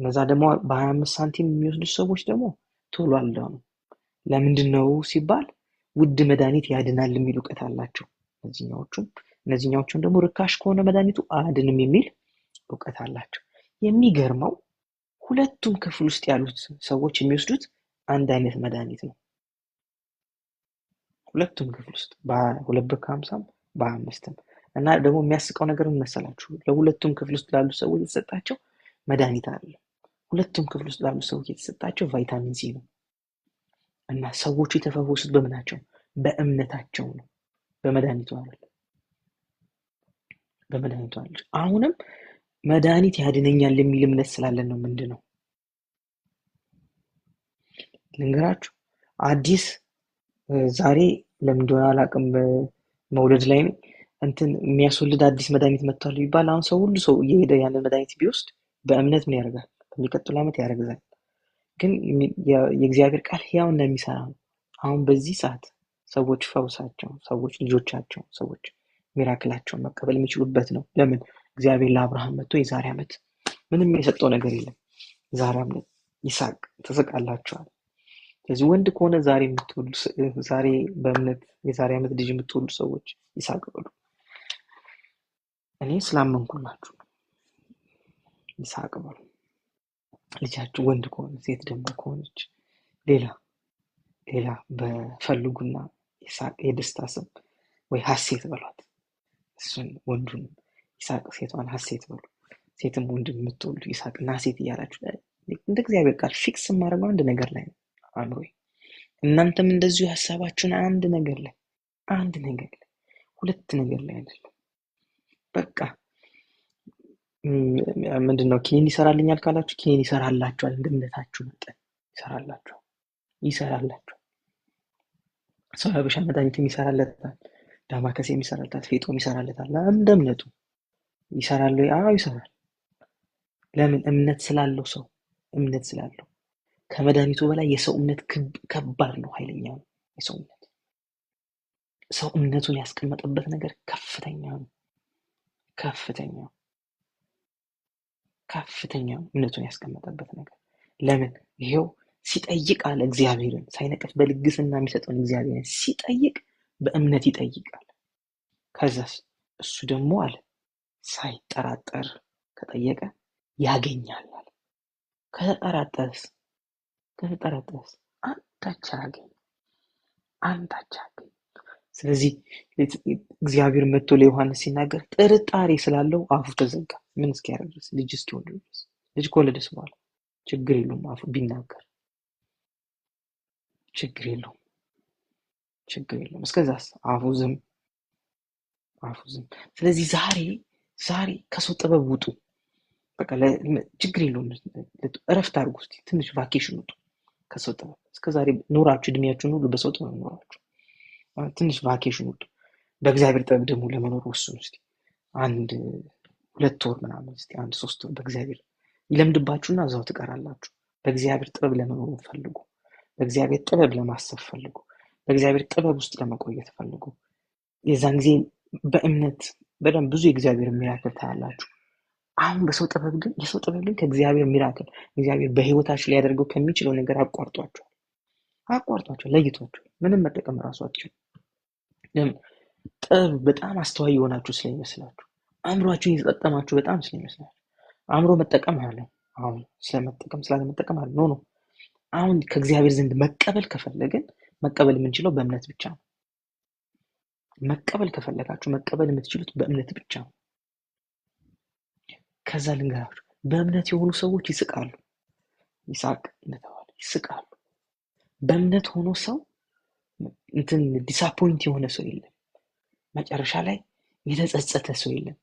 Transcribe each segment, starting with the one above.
እነዛ ደግሞ በ25 ሳንቲም የሚወስዱ ሰዎች ደግሞ ቶሎ አልዳኑ። ለምንድነው ሲባል ውድ መድኃኒት ያድናል የሚል እውቀት አላቸው። እነዚህኛዎቹም ደግሞ ርካሽ ከሆነ መድኃኒቱ አያድንም የሚል እውቀት አላቸው። የሚገርመው ሁለቱም ክፍል ውስጥ ያሉት ሰዎች የሚወስዱት አንድ አይነት መድኃኒት ነው። ሁለቱም ክፍል ውስጥ በ2.50 በ5 እና ደግሞ የሚያስቀው ነገር ምን መሰላችሁ? ለሁለቱም ክፍል ውስጥ ላሉ ሰዎች የተሰጣቸው መድኃኒት አይደለም። ሁለቱም ክፍል ውስጥ ላሉ ሰዎች የተሰጣቸው ቫይታሚን ሲ ነው። እና ሰዎቹ የተፈወሱት በምናቸው? በእምነታቸው ነው። በመድኃኒቱ አይደለም። በመድኃኒቱ አይደለም። አሁንም መድኃኒት ያድነኛል የሚል እምነት ስላለን ነው። ምንድነው ልንገራችሁ፣ አዲስ ዛሬ ለምን እንደሆነ አላውቅም፣ በመውለድ ላይ ነው የሚያስወልድ አዲስ መድኃኒት መጥቷል ቢባል አሁን ሰው እየሄደ ያንን መድኃኒት ቢወስድ በእምነት ምን ያደርጋል? በሚቀጥለው ዓመት ያረግዛል። ግን የእግዚአብሔር ቃል ሕያው እና የሚሰራ ነው። አሁን በዚህ ሰዓት ሰዎች ፈውሳቸው፣ ሰዎች ልጆቻቸው፣ ሰዎች ሚራክላቸውን መቀበል የሚችሉበት ነው። ለምን? እግዚአብሔር ለአብርሃም መጥቶ የዛሬ ዓመት ምንም የሰጠው ነገር የለም። ዛሬ ዓመት ይስሐቅ ትስቃላችኋል። ስለዚህ ወንድ ከሆነ ዛሬ በእምነት የዛሬ ዓመት ልጅ የምትወልዱ ሰዎች ይስሐቅ በሉ። እኔ ስላመንኩላችሁ ይስሐቅ በሉ። ልጃችሁ ወንድ ከሆነ ሴት ደግሞ ከሆነች ሌላ በፈልጉና ይስሐቅ የደስታ ስም ወይ ሐሴት በሏት። እሱን ወንዱን ይስሐቅ፣ ሴቷን ሐሴት በሉ። ሴትም ወንድ የምትወልዱ ይስሐቅና ሐሴት እያላችሁ እንደ እግዚአብሔር ቃል ፊክስ የማደርገው አንድ ነገር ላይ ነው አእምሮዬ። እናንተም እንደዚሁ ሀሳባችሁን አንድ ነገር ላይ ሁለት ነገር ላይ አይደለም። በቃ ምንድነው ኪኒን ይሰራልኛል ካላችሁ ኪኒን ይሰራላችኋል። እንደ እምነታችሁ መጠን ይሰራላችኋል። ሰው ሀበሻ መድኃኒትም ይሰራለታል፣ ዳማከሴም ይሰራለታል፣ ፌጦም ይሰራለታል። እንደ እምነቱ ይሰራል። አዎ ይሰራል። ለምን? እምነት ስላለው ሰው እምነት ስላለው። ከመድኃኒቱ በላይ የሰው እምነት ከባድ ነው፣ ኃይለኛ ነው። የሰው እምነት ሰው እምነቱን ያስቀመጠበት ነገር ከፍተኛ ነው። ከፍተኛ እምነቱን ያስቀመጠበት ነገር። ለምን? ይሄው ሲጠይቅ አለ እግዚአብሔርን ሳይነቀፍ በልግስና የሚሰጠውን እግዚአብሔርን ሲጠይቅ በእምነት ይጠይቃል። ከዛስ እሱ ደግሞ አለ ሳይጠራጠር ከጠየቀ ያገኛል አለ። ከተጠራጠረስ አንዳች አያገኝ። ስለዚህ እግዚአብሔር መጥቶ ለዮሐንስ ሲናገር ጥርጣሬ ስላለው አፉ ተዘጋ። ምን እስኪያደርግ ድረስ? ልጅ እስኪወልድ ድረስ። ልጅ ከወለደስ በኋላ ችግር የለውም አፉ ቢናገር ችግር የለውም። እስከዛስ አፉ ዝም። ስለዚህ ዛሬ ከሰው ጥበብ ውጡ። በቃ ችግር የለውም። እረፍት አድርጉ። እስቲ ትንሽ ቫኬሽን ውጡ ከሰው ጥበብ። እስከዛሬ ኖራችሁ እድሜያችሁን ሁሉ በሰው ጥበብ ኖራችሁ ትንሽ ቫኬሽን ውጡ። በእግዚአብሔር ጥበብ ደግሞ ለመኖር ወስኑ። እስቲ 1-2 ወር ምናምን፣ እስቲ 1-3 ወር በእግዚአብሔር ይለምድባችሁና እዛው ትቀራላችሁ። በእግዚአብሔር ጥበብ ለመኖር ፈልጉ። በእግዚአብሔር ጥበብ ለማሰብ ፈልጉ። በእግዚአብሔር ጥበብ ውስጥ ለመቆየት ፈልጉ። የዛን ጊዜ በእምነት በደንብ ብዙ የእግዚአብሔር ሚራክል ታያላችሁ። አሁን የሰው ጥበብ ግን ከእግዚአብሔር ሚራክል እግዚአብሔር በህይወታችሁ ሊያደርገው ከሚችለው ነገር አቋርጧቸዋል፣ ለይቷቸዋል። ምንም መጠቀም ራሱ አትችሉም። ጥበብ በጣም አስተዋይ የሆናችሁ ስለሚመስላችሁ፣ አእምሯችሁን የተጠቀማችሁ በጣም ስለሚመስላችሁ። አእምሮ መጠቀም አለ አሁን ስላለመጠቀም አለ ኖ አሁን ከእግዚአብሔር ዘንድ መቀበል ከፈለግን መቀበል የምንችለው በእምነት ብቻ ነው። መቀበል ከፈለጋችሁ መቀበል የምትችሉት በእምነት ብቻ ነው። ከዛ ልንገራችሁ፣ በእምነት የሆኑ ሰዎች ይስቃሉ። ይስሐቅ እንደተባለ ይስቃሉ። በእምነት ሆኖ ሰው ዲሳፖይንት የሆነ ሰው የለም። መጨረሻ ላይ የተጸጸተ ሰው የለም።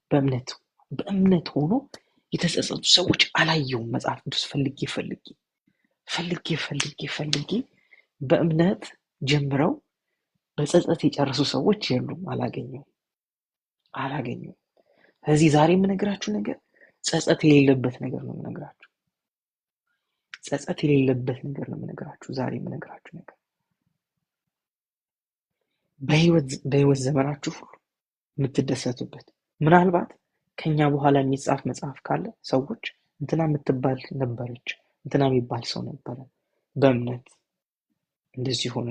በእምነት ሆኖ የተጸጸቱ ሰዎች አላየውም። መጽሐፍ ቅዱስ ፈልጌ በእምነት ጀምረው በጸጸት የጨረሱ ሰዎች የሉም። አላገኘውም። ስለዚህ ዛሬ የምነግራችሁ ነገር ጸጸት የሌለበት ነገር ነው የምነግራችሁ። ዛሬ የምነግራችሁ ነገር በህይወት ዘመናችሁ ሁሉ የምትደሰቱበት፣ ምናልባት ከኛ በኋላ የሚጻፍ መጽሐፍ ካለ ሰዎች እንትና የምትባል ነበረች፣ እንትና የሚባል ሰው ነበረ፣ በእምነት እንደዚህ ሆነ፣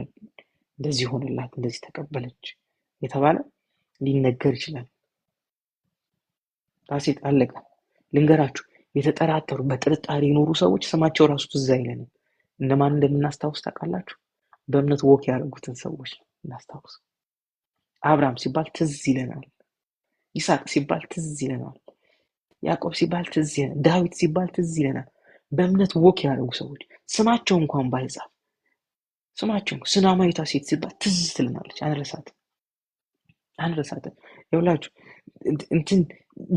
እንደዚህ ሆነላት፣ እንደዚህ ተቀበለች የተባለ ሊነገር ይችላል። ራሴት አለቀ። ልንገራችሁ፣ የተጠራጠሩ በጥርጣሬ የኖሩ ሰዎች ስማቸው ራሱ ትዝ አይለንም። እነማን እንደምናስታውስ ታውቃላችሁ? በእምነት ወክ ያደረጉትን ሰዎች እናስታውስ። አብርሃም ሲባል ትዝ ይለናል። ይስሐቅ ሲባል ትዝ ይለናል። ያዕቆብ ሲባል ትዝ ይለናል። ዳዊት ሲባል ትዝ ይለናል። በእምነት ወክ ያደረጉ ሰዎች ስማቸው እንኳን ባይጻፍ ስማቸው ሱናማዊቷ ሴት ሲባል ትዝ ትለናለች። አንረሳትም። ይኸውላችሁ እንትን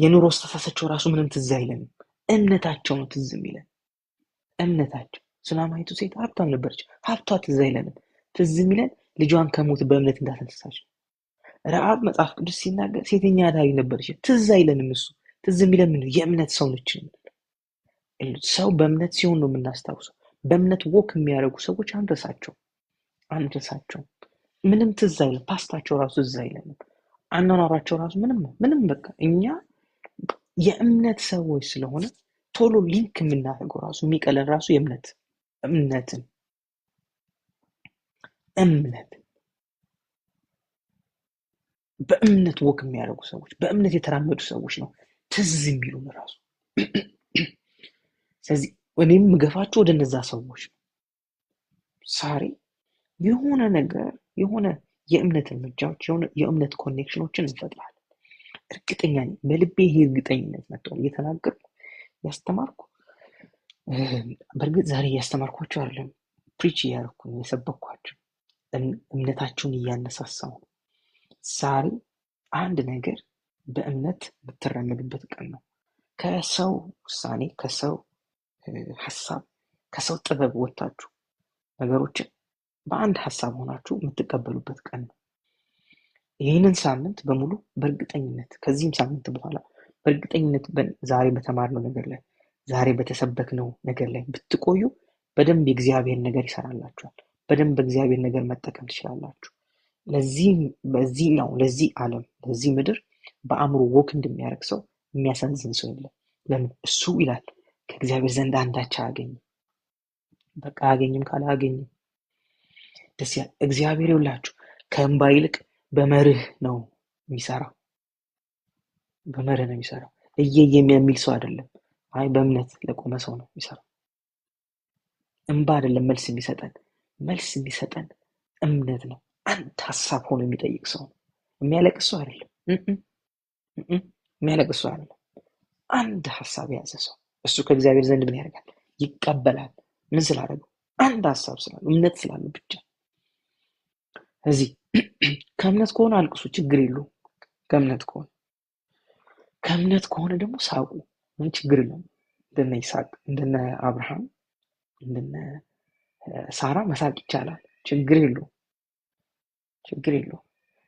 የኑሮ አስተሳሰባቸው ራሱ ምንም ትዝ አይለንም። እምነታቸው ነው ትዝ የሚለን። እምነታቸው ሱናማዊቱ ሴት ሀብታም ነበረች፣ ሀብቷ ትዝ አይለንም። ትዝ የሚለን ልጇን ከሞት በእምነት እንዳተነሳች ነው። ረዓብ መጽሐፍ ቅዱስ ሲናገር ሴተኛ አዳሪ ነበረች፣ ትዝ አይለንም። እሱ ትዝ የሚለን ምን የእምነት ሰው ነች። ሰው በእምነት ሲሆን ነው የምናስታውሰው። በእምነት ወክ የሚያደርጉ ሰዎች አንረሳቸው። ምንም ትዝ አይለን። ፓስታቸው ራሱ ትዝ አይለንም። አኗኗራቸው ራሱ ምንም በቃ እኛ የእምነት ሰዎች ስለሆነ ቶሎ ሊንክ የምናደርገው ራሱ የሚቀለን ራሱ እምነትን በእምነት ወክ የሚያደርጉ ሰዎች፣ በእምነት የተራመዱ ሰዎች ነው ትዝ የሚሉን ራሱ። ስለዚህ እኔም ምገፋቸው ወደ እነዛ ሰዎች ነው። ዛሬ የሆነ ነገር የሆነ የእምነት እርምጃዎች የእምነት ኮኔክሽኖችን እንፈጥራለን። እርግጠኛ ነኝ፣ በልቤ ይሄ እርግጠኝነት መጥቷል። እየተናገርኩ ያስተማርኩ፣ በእርግጥ ዛሬ እያስተማርኳቸው አይደለም፣ ፕሪች እያደረኩ ነው የሰበኳቸው፣ እምነታቸውን እያነሳሳው ነው። ዛሬ አንድ ነገር በእምነት የምትራመዱበት ቀን ነው። ከሰው ውሳኔ፣ ከሰው ሀሳብ፣ ከሰው ጥበብ ወጥታችሁ ነገሮችን በአንድ ሀሳብ ሆናችሁ የምትቀበሉበት ቀን ነው። ይህንን ሳምንት በሙሉ በእርግጠኝነት ከዚህም ሳምንት በኋላ በእርግጠኝነት ዛሬ በተማርነው ነገር ላይ ዛሬ በተሰበክነው ነገር ላይ ብትቆዩ በደንብ የእግዚአብሔር ነገር ይሰራላችኋል። በደንብ በእግዚአብሔር ነገር መጠቀም ትችላላችሁ። ለዚህ ዓለም ለዚህ ምድር በአእምሮ ወክ እንደሚያደርግ ሰው የሚያሳዝን ሰው የለም። ለምን? እሱ ይላል ከእግዚአብሔር ዘንድ አንዳች አያገኝም። በቃ አያገኝም ካለ አያገኝም። ደስ ያለ እግዚአብሔር ይውላችሁ ከእንባ ይልቅ በመርህ ነው የሚሰራው። በመርህ ነው የሚሰራው። የሚል ሰው አይደለም። አይ በእምነት ለቆመ ሰው ነው የሚሰራው። እንባ አይደለም መልስ የሚሰጠን እምነት ነው። አንድ ሀሳብ ሆኖ የሚጠይቅ ሰው ነው። የሚያለቅስ ሰው አይደለም። የሚያለቅስ ሰው አይደለም። አንድ ሀሳብ የያዘ ሰው እሱ ከእግዚአብሔር ዘንድ ምን ያደርጋል? ይቀበላል። ምን ስላደረገው? አንድ ሀሳብ ስላለው፣ እምነት ስላለው ብቻ። እዚህ ከእምነት ከሆነ አልቅሱ፣ ችግር የለውም። ከእምነት ከሆነ ደግሞ ሳቁ፣ ምን ችግር የለውም። እንደነ ይስሐቅ፣ እንደነ አብርሃም፣ እንደነ ሳራ መሳቅ ይቻላል። ችግር የለውም።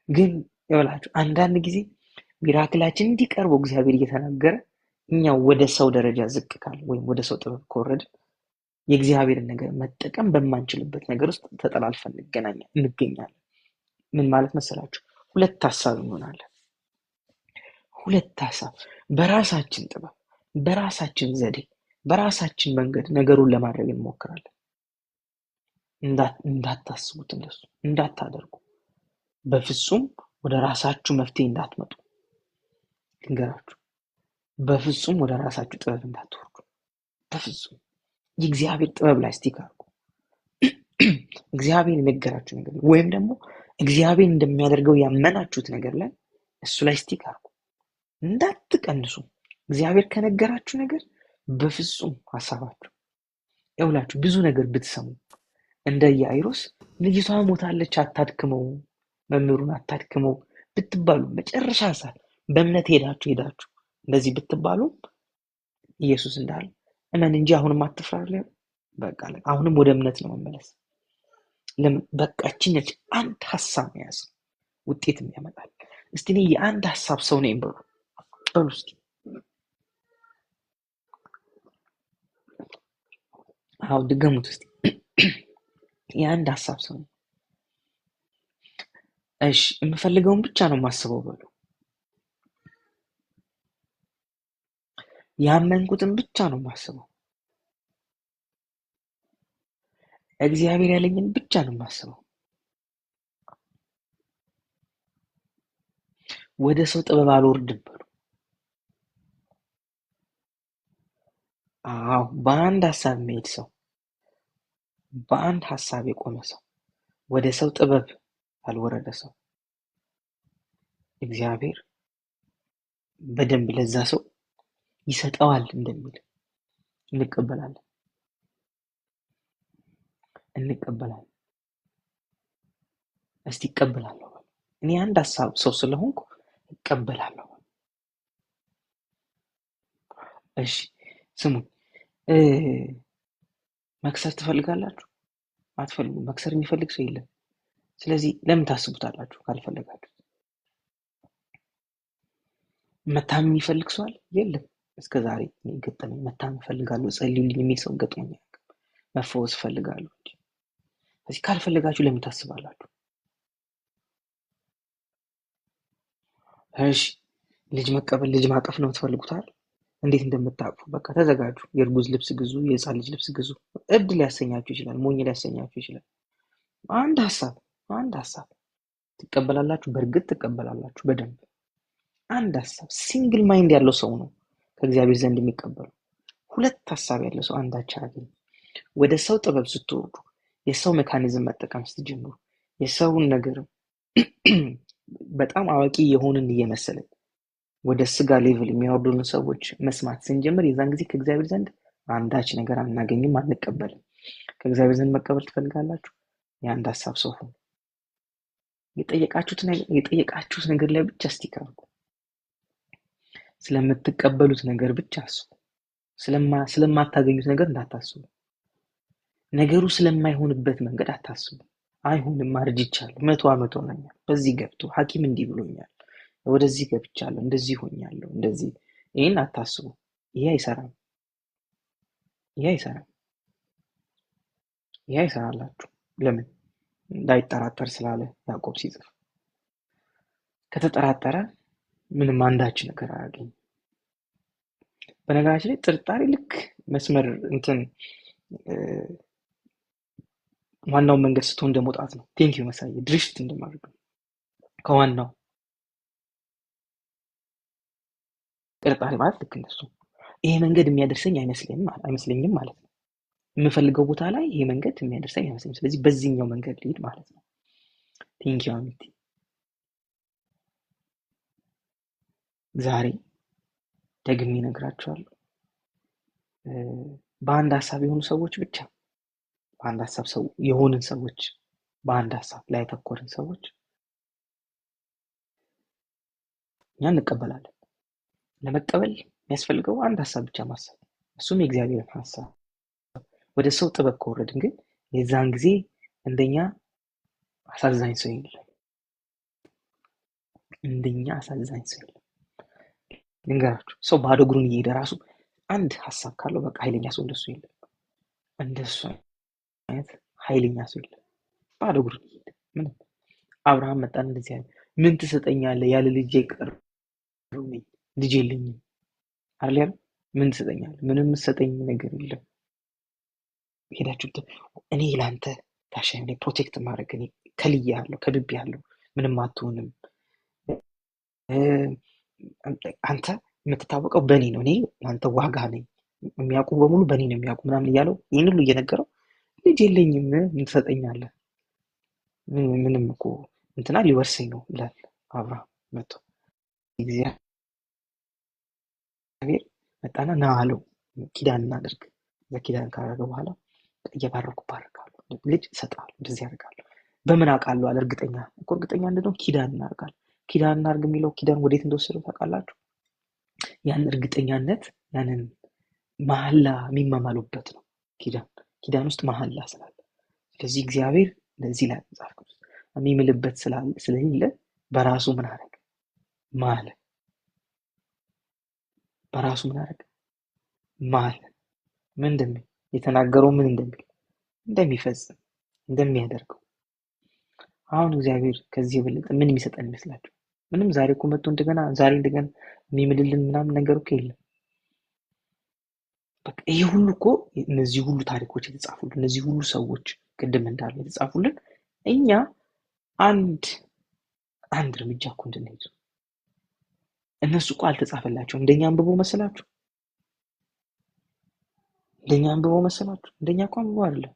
ግን ይኸውላችሁ አንዳንድ ጊዜ ሚራክላችን እንዲቀርበው እግዚአብሔር እየተናገረ እኛ ወደ ሰው ደረጃ ዝቅ ካለ ወይም ወደ ሰው ጥበብ ከወረድን የእግዚአብሔርን ነገር መጠቀም በማንችልበት ነገር ውስጥ ተጠላልፈን እንገኛለን። ምን ማለት መሰላችሁ? ሁለት ሀሳብ እንሆናለን። ሁለት ሀሳብ በራሳችን ጥበብ፣ በራሳችን ዘዴ፣ በራሳችን መንገድ ነገሩን ለማድረግ እንሞክራለን። እንዳታስቡት፣ እንደሱ እንዳታደርጉ፣ በፍጹም ወደ ራሳችሁ መፍትሄ እንዳትመጡ ልንገራችሁ። በፍጹም ወደ ራሳችሁ ጥበብ እንዳትወርዱ። በፍጹም የእግዚአብሔር ጥበብ ላይ ስቲክ አድርጉ። እግዚአብሔር የነገራችሁ ነገር ወይም ደግሞ እግዚአብሔር እንደሚያደርገው ያመናችሁት ነገር ላይ እሱ ላይ ስቲክ አድርጉ። እንዳትቀንሱ። እግዚአብሔር ከነገራችሁ ነገር በፍጹም ሀሳባችሁ ይውላችሁ። ብዙ ነገር ብትሰሙ እንደ ኢያኢሮስ ልጅቷ ሞታለች አታድክመው፣ መምህሩን አታድክመው ብትባሉ መጨረሻ ሰዓት በእምነት ሄዳችሁ እንደዚህ ብትባሉ ኢየሱስ እንዳለ እመን እንጂ አሁንም አትፍራ። በቃ አሁንም ወደ እምነት ነው መመለስ። ለምን? በቃችን ነች። አንድ ሀሳብ መያዝ ውጤትም ያመጣል። እስቲ እኔ የአንድ ሀሳብ ሰው ነኝ በሉ እስቲ። አዎ ድገሙት እስቲ። የአንድ ሀሳብ ሰው ነኝ። እሺ የምፈልገውን ብቻ ነው የማስበው በሉ። ያመንኩትን ብቻ ነው የማስበው። እግዚአብሔር ያለኝን ብቻ ነው የማስበው። ወደ ሰው ጥበብ አልወርድም በሉ። አዎ፣ በአንድ ሀሳብ የሚሄድ ሰው፣ በአንድ ሀሳብ የቆመ ሰው፣ ወደ ሰው ጥበብ ያልወረደ ሰው እግዚአብሔር በደንብ ለዛ ሰው ይሰጠዋል እንደሚል እንቀበላለን። እስቲ እቀበላለሁ። እኔ አንድ ሀሳብ ሰው ስለሆንኩ እቀበላለሁ። እሺ ስሙኝ፣ መክሰር ትፈልጋላችሁ? አትፈልጉም። መክሰር የሚፈልግ ሰው የለም። ስለዚህ ለምን ታስቡታላችሁ? ካልፈለጋችሁ መታመም የሚፈልግ ሰው አለ? የለም። እስከ ዛሬ ገጠመኝ መታመም እፈልጋለሁ ጸልዩልኝ የሚል ሰው ገጥሞኝ አያውቅም። መፈወስ እፈልጋለሁ እንጂ። ስለዚህ ካልፈለጋችሁ ለምን ታስባላችሁ? እሺ ልጅ መቀበል ልጅ ማቀፍ ነው የምትፈልጉታል? እንዴት እንደምታቅፉ በቃ ተዘጋጁ። የእርጉዝ ልብስ ግዙ፣ የህፃን ልጅ ልብስ ግዙ። እብድ ሊያሰኛችሁ ይችላል፣ ሞኝ ሊያሰኛችሁ ይችላል። አንድ ሀሳብ ትቀበላላችሁ። በእርግጥ ትቀበላላችሁ በደንብ። አንድ ሀሳብ ሲንግል ማይንድ ያለው ሰው ነው ከእግዚአብሔር ዘንድ የሚቀበለው። ሁለት ሀሳብ ያለው ሰው አንዳች አያገኝ። ወደ ሰው ጥበብ ስትወርዱ፣ የሰው ሜካኒዝም መጠቀም ስትጀምሩ፣ የሰውን ነገር በጣም አዋቂ የሆንን እየመሰለን ወደ ስጋ ሌቭል የሚያወርዱን ሰዎች መስማት ስንጀምር የዛን ጊዜ ከእግዚአብሔር ዘንድ አንዳች ነገር አናገኝም፣ አንቀበልም። ከእግዚአብሔር ዘንድ መቀበል ትፈልጋላችሁ? የአንድ ሀሳብ ሰው ሁኑ። የጠየቃችሁት ነገር ላይ ብቻ ስቲክ አድርጉ። ስለምትቀበሉት ነገር ብቻ አስቡ። ስለማታገኙት ነገር እንዳታስቡ። ነገሩ ስለማይሆንበት መንገድ አታስቡ። አይሆንም፣ አርጅቻለሁ፣ 100 ዓመት ሆነኛል፣ በዚህ ገብቶ ሐኪም እንዲህ ብሎኛል፣ ወደዚህ ገብቻለሁ፣ እንደዚህ ሆኛለሁ፣ እንደዚህ። ይህን አታስቡ። ይሄ አይሰራም። ይሄ አይሰራላችሁ። ለምን? እንዳይጠራጠር ስላለ ያዕቆብ ሲጽፍ። ከተጠራጠረ ምንም አንዳች ነገር አያገኝም። በነገራችን ላይ ጥርጣሬ ልክ መስመር ዋናውን መንገድ ስቶ እንደመውጣት ነው። ቴንኪው መሳይ፣ ድሪፍት እንደማድረግ ነው ከዋናው። ጥርጣሬ ማለት ልክ እንደሱ ይሄ መንገድ የሚያደርሰኝ አይመስለኝም ማለት ነው። የምፈልገው ቦታ ላይ ይሄ መንገድ የሚያደርሰኝ አይመስለኝም፣ ስለዚህ በዚህኛው መንገድ ልሂድ ማለት ነው። ቴንኪው አሚቲ። ዛሬ ደግሜ እነግራችኋለሁ፣ በአንድ ሀሳብ የሆኑ ሰዎች ብቻ በአንድ ሀሳብ የሆንን ሰዎች በአንድ ሀሳብ ላይ ያተኮርን ሰዎች እኛ እንቀበላለን። ለመቀበል የሚያስፈልገው አንድ ሀሳብ ብቻ ማሰብ፣ እሱም የእግዚአብሔርን ሀሳብ። ወደ ሰው ጥበብ ከወረድን ግን የዛን ጊዜ እንደኛ አሳዛኝ ሰው የለም። ልንገራችሁ፣ ሰው ባዶ እግሩን እየሄደ ራሱ አንድ ሀሳብ ካለው በቃ ኃይለኛ ሰው እንደሱ የለም። እንደሱ አይነት ኃይለኛ ሰው የለም። ባዶ እግሩን እየሄደ ምንም። አብርሃም መጣን እንደዚህ አይነት ምን ትሰጠኛለህ? ያለ ልጅ የቀረው ልጅ የለኝም አይደል ያለው። ምን ትሰጠኛለህ? ምንም የምትሰጠኝ ነገር የለም። ሄዳችሁት እኔ ለአንተ ጋሻ እኔ ፕሮቴክት ማድረግ እኔ ከልያለሁ፣ ከብቤያለሁ፣ ምንም አትሆንም። አንተ የምትታወቀው በእኔ ነው፣ እኔ አንተ ዋጋ ነኝ፣ የሚያውቁ በሙሉ በእኔ ነው የሚያውቁ ምናምን እያለው ይህን ሁሉ እየነገረው ልጅ የለኝም ምን ትሰጠኛለህ? ምንም እኮ እንትና ሊወርሰኝ ነው ይላል አብርሃም መጥቶ። እግዚአብሔር መጣና ና አለው፣ ኪዳን እናደርግ። ኪዳን ካደረገ በኋላ እየባረኩ ባረካለሁ፣ ልጅ እሰጥሃለሁ፣ እንደዚህ ያደርጋለሁ። በምን አውቃለሁ አለ። እርግጠኛ እንደሆነ ኪዳን እናደርጋለን። ኪዳን እናድርግ የሚለው ኪዳን ወዴት እንደወሰደው ታውቃላችሁ? ያን እርግጠኛነት ያንን መሐላ የሚማማሉበት ነው። ኪዳን ውስጥ መሐላ ስላለ፣ ስለዚህ እግዚአብሔር ለዚህ ላይ መጽሐፍ ቅዱስ የሚምልበት ስለሌለ በራሱ ምን አደረገ? ማለ። በራሱ ምን አደረገ? ማለ። ምን እንደሚል የተናገረው ምን እንደሚፈጽም እንደሚያደርገው። አሁን እግዚአብሔር ከዚህ የበለጠ ምን የሚሰጠን ይመስላችሁ? ምንም። ዛሬ እኮ መጥቶ እንደገና የሚምልልን ምናምን ነገር እኮ የለም። በቃ ይሄ ሁሉ እኮ እነዚህ ሁሉ ታሪኮች የተጻፉልን እነዚህ ሁሉ ሰዎች ቅድም እንዳሉ የተጻፉልን እኛ አንድ አንድ እርምጃ እኮ እንድንሄድ። እነሱ እኮ አልተጻፈላቸው። እንደኛ አንብቦ መሰላችሁ? እንደኛ አንብቦ መሰላችሁ? እንደኛ እኮ አንብቦ አይደለም።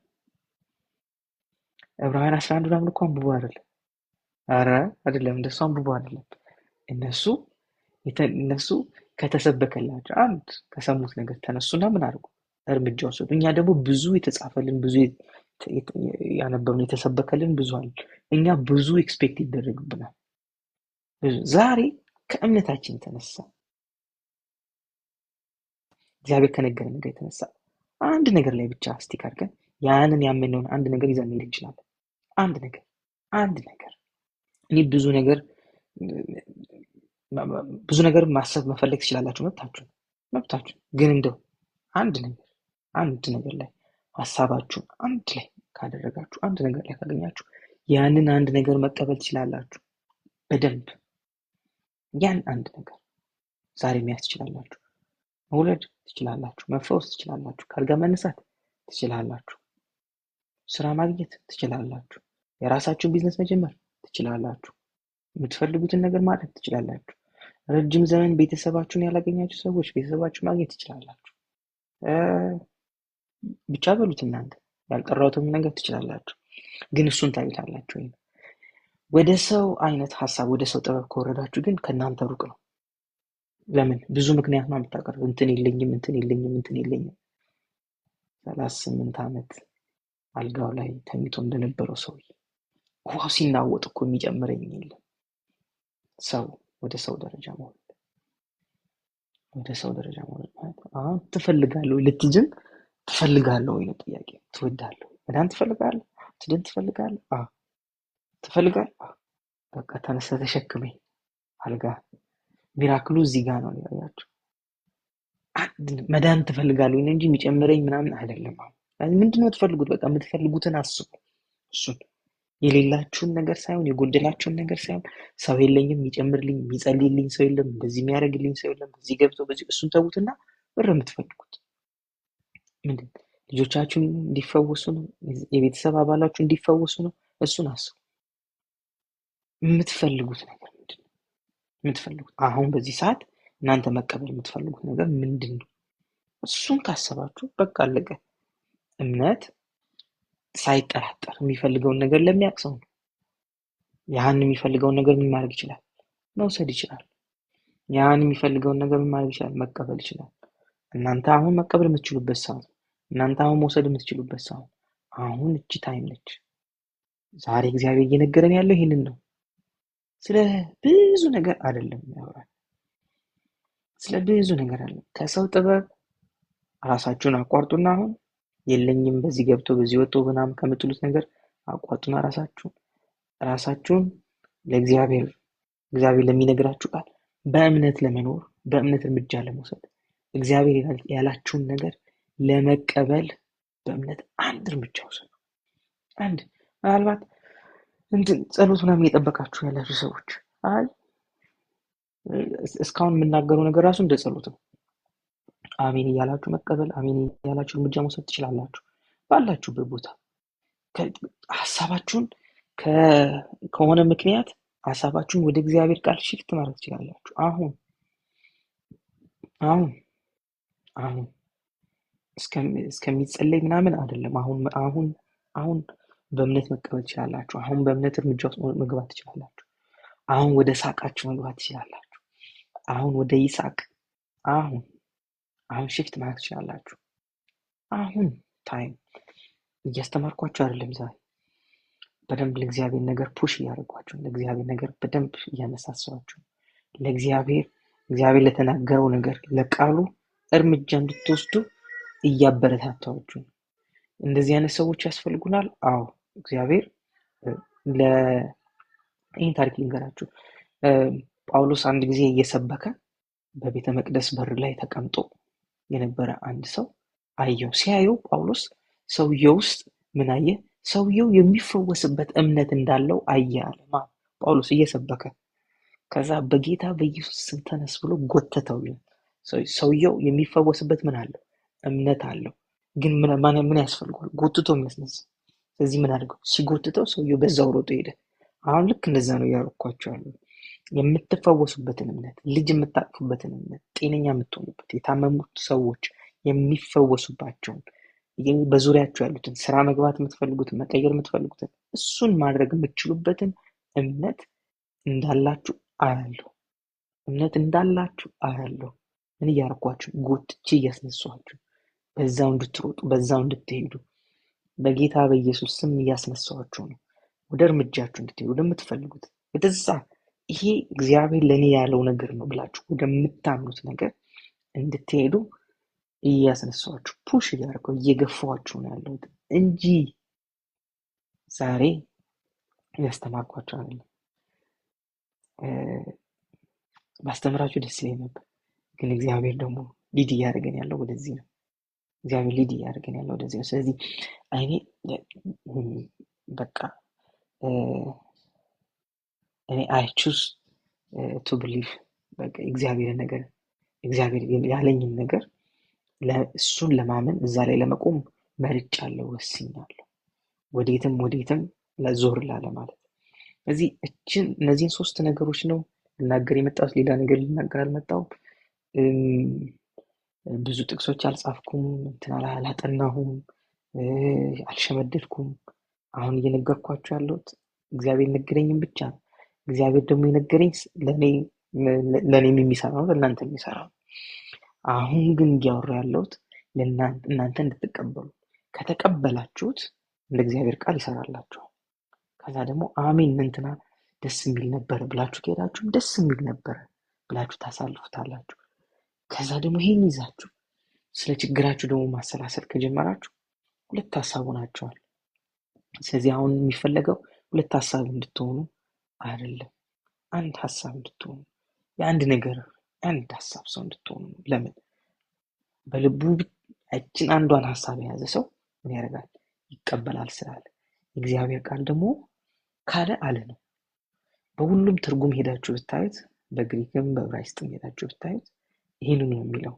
ዕብራውያን 11 ምናምን እኮ አንብቦ አይደለም። አረ አይደለም፣ እንደሱ አንብቦ አይደለም። እነሱ እነሱ ከተሰበከላቸው አንድ ከሰሙት ነገር ተነሱና ምን አድርጉ? እርምጃ ወሰዱ። እኛ ደግሞ ብዙ የተጻፈልን ብዙ ያነበብን የተሰበከልን ብዙ አለ። እኛ ብዙ ኤክስፔክት ይደረግብናል። ዛሬ ከእምነታችን የተነሳ እግዚአብሔር ከነገረን ነገር የተነሳ አንድ ነገር ላይ ብቻ ስቲክ አድርገን ያንን ያመነውን አንድ ነገር ይዘን መሄድ እንችላለን። አንድ ነገር እኔ ብዙ ነገር ማሰብ መፈለግ ትችላላችሁ፣ መብታችሁ። ግን እንደው አንድ ነገር ላይ ሀሳባችሁን አንድ ላይ ካደረጋችሁ፣ አንድ ነገር ላይ ካገኛችሁ ያንን አንድ ነገር መቀበል ትችላላችሁ። በደንብ ያን አንድ ነገር ዛሬ መያዝ ትችላላችሁ። መውለድ ትችላላችሁ፣ መፈወስ ትችላላችሁ፣ ከአልጋ መነሳት ትችላላችሁ፣ ስራ ማግኘት ትችላላችሁ፣ የራሳችሁን ቢዝነስ መጀመር ትችላላችሁ፣ የምትፈልጉትን ነገር ማድረግ ትችላላችሁ። ረጅም ዘመን ቤተሰባችሁን ያላገኛችሁ ሰዎች ቤተሰባችሁ ማግኘት ትችላላችሁ። ብቻ በሉት እናንተ ያልጠራሁትን ነገር ትችላላችሁ። ግን እሱን ታዩታላችሁ። ወደ ሰው አይነት ሀሳብ ወደ ሰው ጥበብ ከወረዳችሁ ግን ከእናንተ ሩቅ ነው። ለምን? ብዙ ምክንያት ነው የምታቀርቡ። እንትን የለኝም 38 ዓመት አልጋው ላይ ተኝቶ እንደነበረው ሰው ውሃው ሲናወጥ እኮ የሚጨምረኝ የለም። ሰው ወደ ሰው ደረጃ መውረድ ማለት አሁን ትፈልጋለህ ልትድን ትፈልጋለህ ወይ ነው ጥያቄ። ትወዳለህ? መዳን ትፈልጋለህ? ትድን ትፈልጋለህ? ትፈልጋለህ? በቃ ተነስተህ ተሸክመኝ አልጋ። ሚራክሉ እዚህ ጋር ነው ያያችሁ። መዳን ትፈልጋለህ እንጂ የሚጨምረኝ ምናምን አይደለም። ምንድነው ትፈልጉት? በቃ የምትፈልጉትን አስቡ። እሱን የሌላችሁን ነገር ሳይሆን የጎደላችሁን ነገር ሳይሆን ሰው የለኝም የሚጨምርልኝ የሚጸልይልኝ ሰው የለም እንደዚህ የሚያደርግልኝ ሰው የለም በዚህ ገብቶ በዚህ እሱን ተዉትና ብር የምትፈልጉት ምንድን? ልጆቻችሁን እንዲፈወሱ ነው? የቤተሰብ አባላችሁ እንዲፈወሱ ነው? እሱን አስቡ። የምትፈልጉት ነገር ምንድን ነው? የምትፈልጉት አሁን በዚህ ሰዓት እናንተ መቀበል የምትፈልጉት ነገር ምንድን ነው? እሱን ካሰባችሁ በቃ አለቀ። እምነት ሳይጠራጠር የሚፈልገውን ነገር ለሚያውቅ ሰው ነው። ያን የሚፈልገውን ነገር ምን ማድረግ ይችላል? መውሰድ ይችላል። ያን የሚፈልገውን ነገር ምን ማድረግ ይችላል? መቀበል ይችላል። እናንተ አሁን መቀበል የምትችሉበት ሰዓት፣ እናንተ አሁን መውሰድ የምትችሉበት ሰዓት፣ አሁን እቺ ታይም ነች። ዛሬ እግዚአብሔር እየነገረን ያለው ይህንን ነው። ስለ ብዙ ነገር አይደለም ያወራል። ስለ ብዙ ነገር አለ። ከሰው ጥበብ ራሳችሁን አቋርጡና አሁን የለኝም በዚህ ገብቶ በዚህ ወጥቶ ምናምን ከምትሉት ነገር አቋርጡና ራሳችሁን ለእግዚአብሔር ለሚነግራችሁ ቃል በእምነት ለመኖር በእምነት እርምጃ ለመውሰድ እግዚአብሔር ያላችሁን ነገር ለመቀበል በእምነት አንድ እርምጃ ወሰዱ። አንድ ምናልባት ጸሎት ምናምን እየጠበቃችሁ ያላችሁ ሰዎች እስካሁን የምናገረው ነገር ራሱ እንደ ጸሎት ነው። አሜን እያላችሁ መቀበል፣ አሜን እያላችሁ እርምጃ መውሰድ ትችላላችሁ። ባላችሁበት ቦታ ሀሳባችሁን ከሆነ ምክንያት ሀሳባችሁን ወደ እግዚአብሔር ቃል ሽፍት ማድረግ ትችላላችሁ። አሁን እስከሚጸለይ ምናምን አይደለም። አሁን በእምነት መቀበል ትችላላችሁ። አሁን በእምነት እርምጃ ውስጥ መግባት ትችላላችሁ። አሁን ወደ ሳቃችሁ መግባት ትችላላችሁ። አሁን ወደ ይሳቅ አሁን ሽፍት ማድረግ ትችላላችሁ። አሁን ታይም እያስተማርኳችሁ አይደለም። ዛሬ በደንብ ለእግዚአብሔር ነገር ፑሽ እያደረጓችሁ፣ ለእግዚአብሔር ነገር በደንብ እያነሳሳችሁ፣ እግዚአብሔር ለተናገረው ነገር ለቃሉ እርምጃ እንድትወስዱ እያበረታታችሁ። እንደዚህ አይነት ሰዎች ያስፈልጉናል። አዎ እግዚአብሔር ይህን ታሪክ ልንገራችሁ። ጳውሎስ አንድ ጊዜ እየሰበከ በቤተ መቅደስ በር ላይ ተቀምጦ የነበረ አንድ ሰው አየው። ሲያየው ጳውሎስ ሰውየው ውስጥ ምን አየ? ሰውየው የሚፈወስበት እምነት እንዳለው አየ አለ። ጳውሎስ እየሰበከ ከዛ በጌታ በኢየሱስ ስም ተነስ ብሎ ጎተተው። ሰውየው የሚፈወስበት ምን አለው? እምነት አለው። ግን ምን ያስፈልገዋል? ጎትቶ የሚያስነሳ። ስለዚህ ምን አድርገው ሲጎትተው ሰውየው በዛው ሮጦ ሄደ። አሁን ልክ እንደዛ ነው እያደረኳቸው ያለው። የምትፈወሱበትን እምነት፣ ልጅ የምታቅፉበትን እምነት፣ ጤነኛ የምትሆኑበት፣ የታመሙት ሰዎች የሚፈወሱባቸውን፣ በዙሪያቸው ያሉትን ስራ መግባት የምትፈልጉትን፣ መቀየር የምትፈልጉትን፣ እሱን ማድረግ የምትችሉበትን እምነት እንዳላችሁ አያለሁ። እምነት እንዳላችሁ አያለሁ። ምን እያደረኳችሁ? ጎትቼ እያስነሷችሁ፣ በዛው እንድትሮጡ፣ በዛው እንድትሄዱ በጌታ በኢየሱስ ስም እያስነሳኋችሁ ነው። ወደ እርምጃችሁ እንድትሄዱ፣ ወደምትፈልጉት ወደዛ፣ ይሄ እግዚአብሔር ለእኔ ያለው ነገር ነው ብላችሁ ወደምታምኑት ነገር እንድትሄዱ እያስነሳኋችሁ፣ ፑሽ እያደረገው እየገፋኋችሁ ነው ያለሁት እንጂ ዛሬ እያስተማርኳችሁ አይደለም። ባስተምራችሁ ደስ ይለኝ ነበር፣ ግን እግዚአብሔር ደግሞ ሊድ እያደረገን ያለው ወደዚህ ነው። እግዚአብሔር ሊድ እያደረገን ያለው ወደዚህ ነው። ስለዚህ እኔ በቃ እኔ አይ ቹዝ ቱ ብሊቭ፣ በቃ እግዚአብሔርን ነገር፣ እግዚአብሔር ያለኝን ነገር እሱን ለማመን እዛ ላይ ለመቆም መርጫለሁ፣ ወስኛለሁ። ወዴትም ለዞር ላለ ማለት። ስለዚህ እነዚህን 3 ነገሮች ነው ልናገር የመጣሁት። ሌላ ነገር ልናገር አልመጣሁም። ብዙ ጥቅሶች አልጻፍኩም፣ እንትን አላጠናሁም፣ አልሸመደድኩም። አሁን እየነገርኳችሁ ያለሁት እግዚአብሔር ነገረኝም ብቻ ነው። እግዚአብሔር ደግሞ የነገረኝ ለእኔም የሚሰራ ነው፣ ለእናንተ የሚሰራ ነው። አሁን ግን እያወራ ያለሁት እናንተ እንድትቀበሉ፣ ከተቀበላችሁት እንደ እግዚአብሔር ቃል ይሰራላችኋል። ከዛ ደግሞ አሜን እንትና ደስ የሚል ነበረ ብላችሁ ከሄዳችሁም ደስ የሚል ነበረ ብላችሁ ታሳልፉታላችሁ። ከዛ ደግሞ ይሄን ይዛችሁ ስለ ችግራችሁ ደግሞ ማሰላሰል ከጀመራችሁ 2 ሀሳብ ሆናችኋል። ስለዚህ አሁን የሚፈለገው 2 ሀሳብ እንድትሆኑ አይደለም፣ 1 ሀሳብ እንድትሆኑ፣ የአንድ ነገር 1 ሀሳብ ሰው እንድትሆኑ። ለምን? በልቡ እችን አንዷን ሀሳብ የያዘ ሰው ምን ያደርጋል? ይቀበላል ስላለ። የእግዚአብሔር ቃል ደግሞ ካለ አለ ነው። በሁሉም ትርጉም ሄዳችሁ ብታዩት፣ በግሪክም በዕብራይስጥም ሄዳችሁ ብታዩት ይህንን ነው የሚለው፣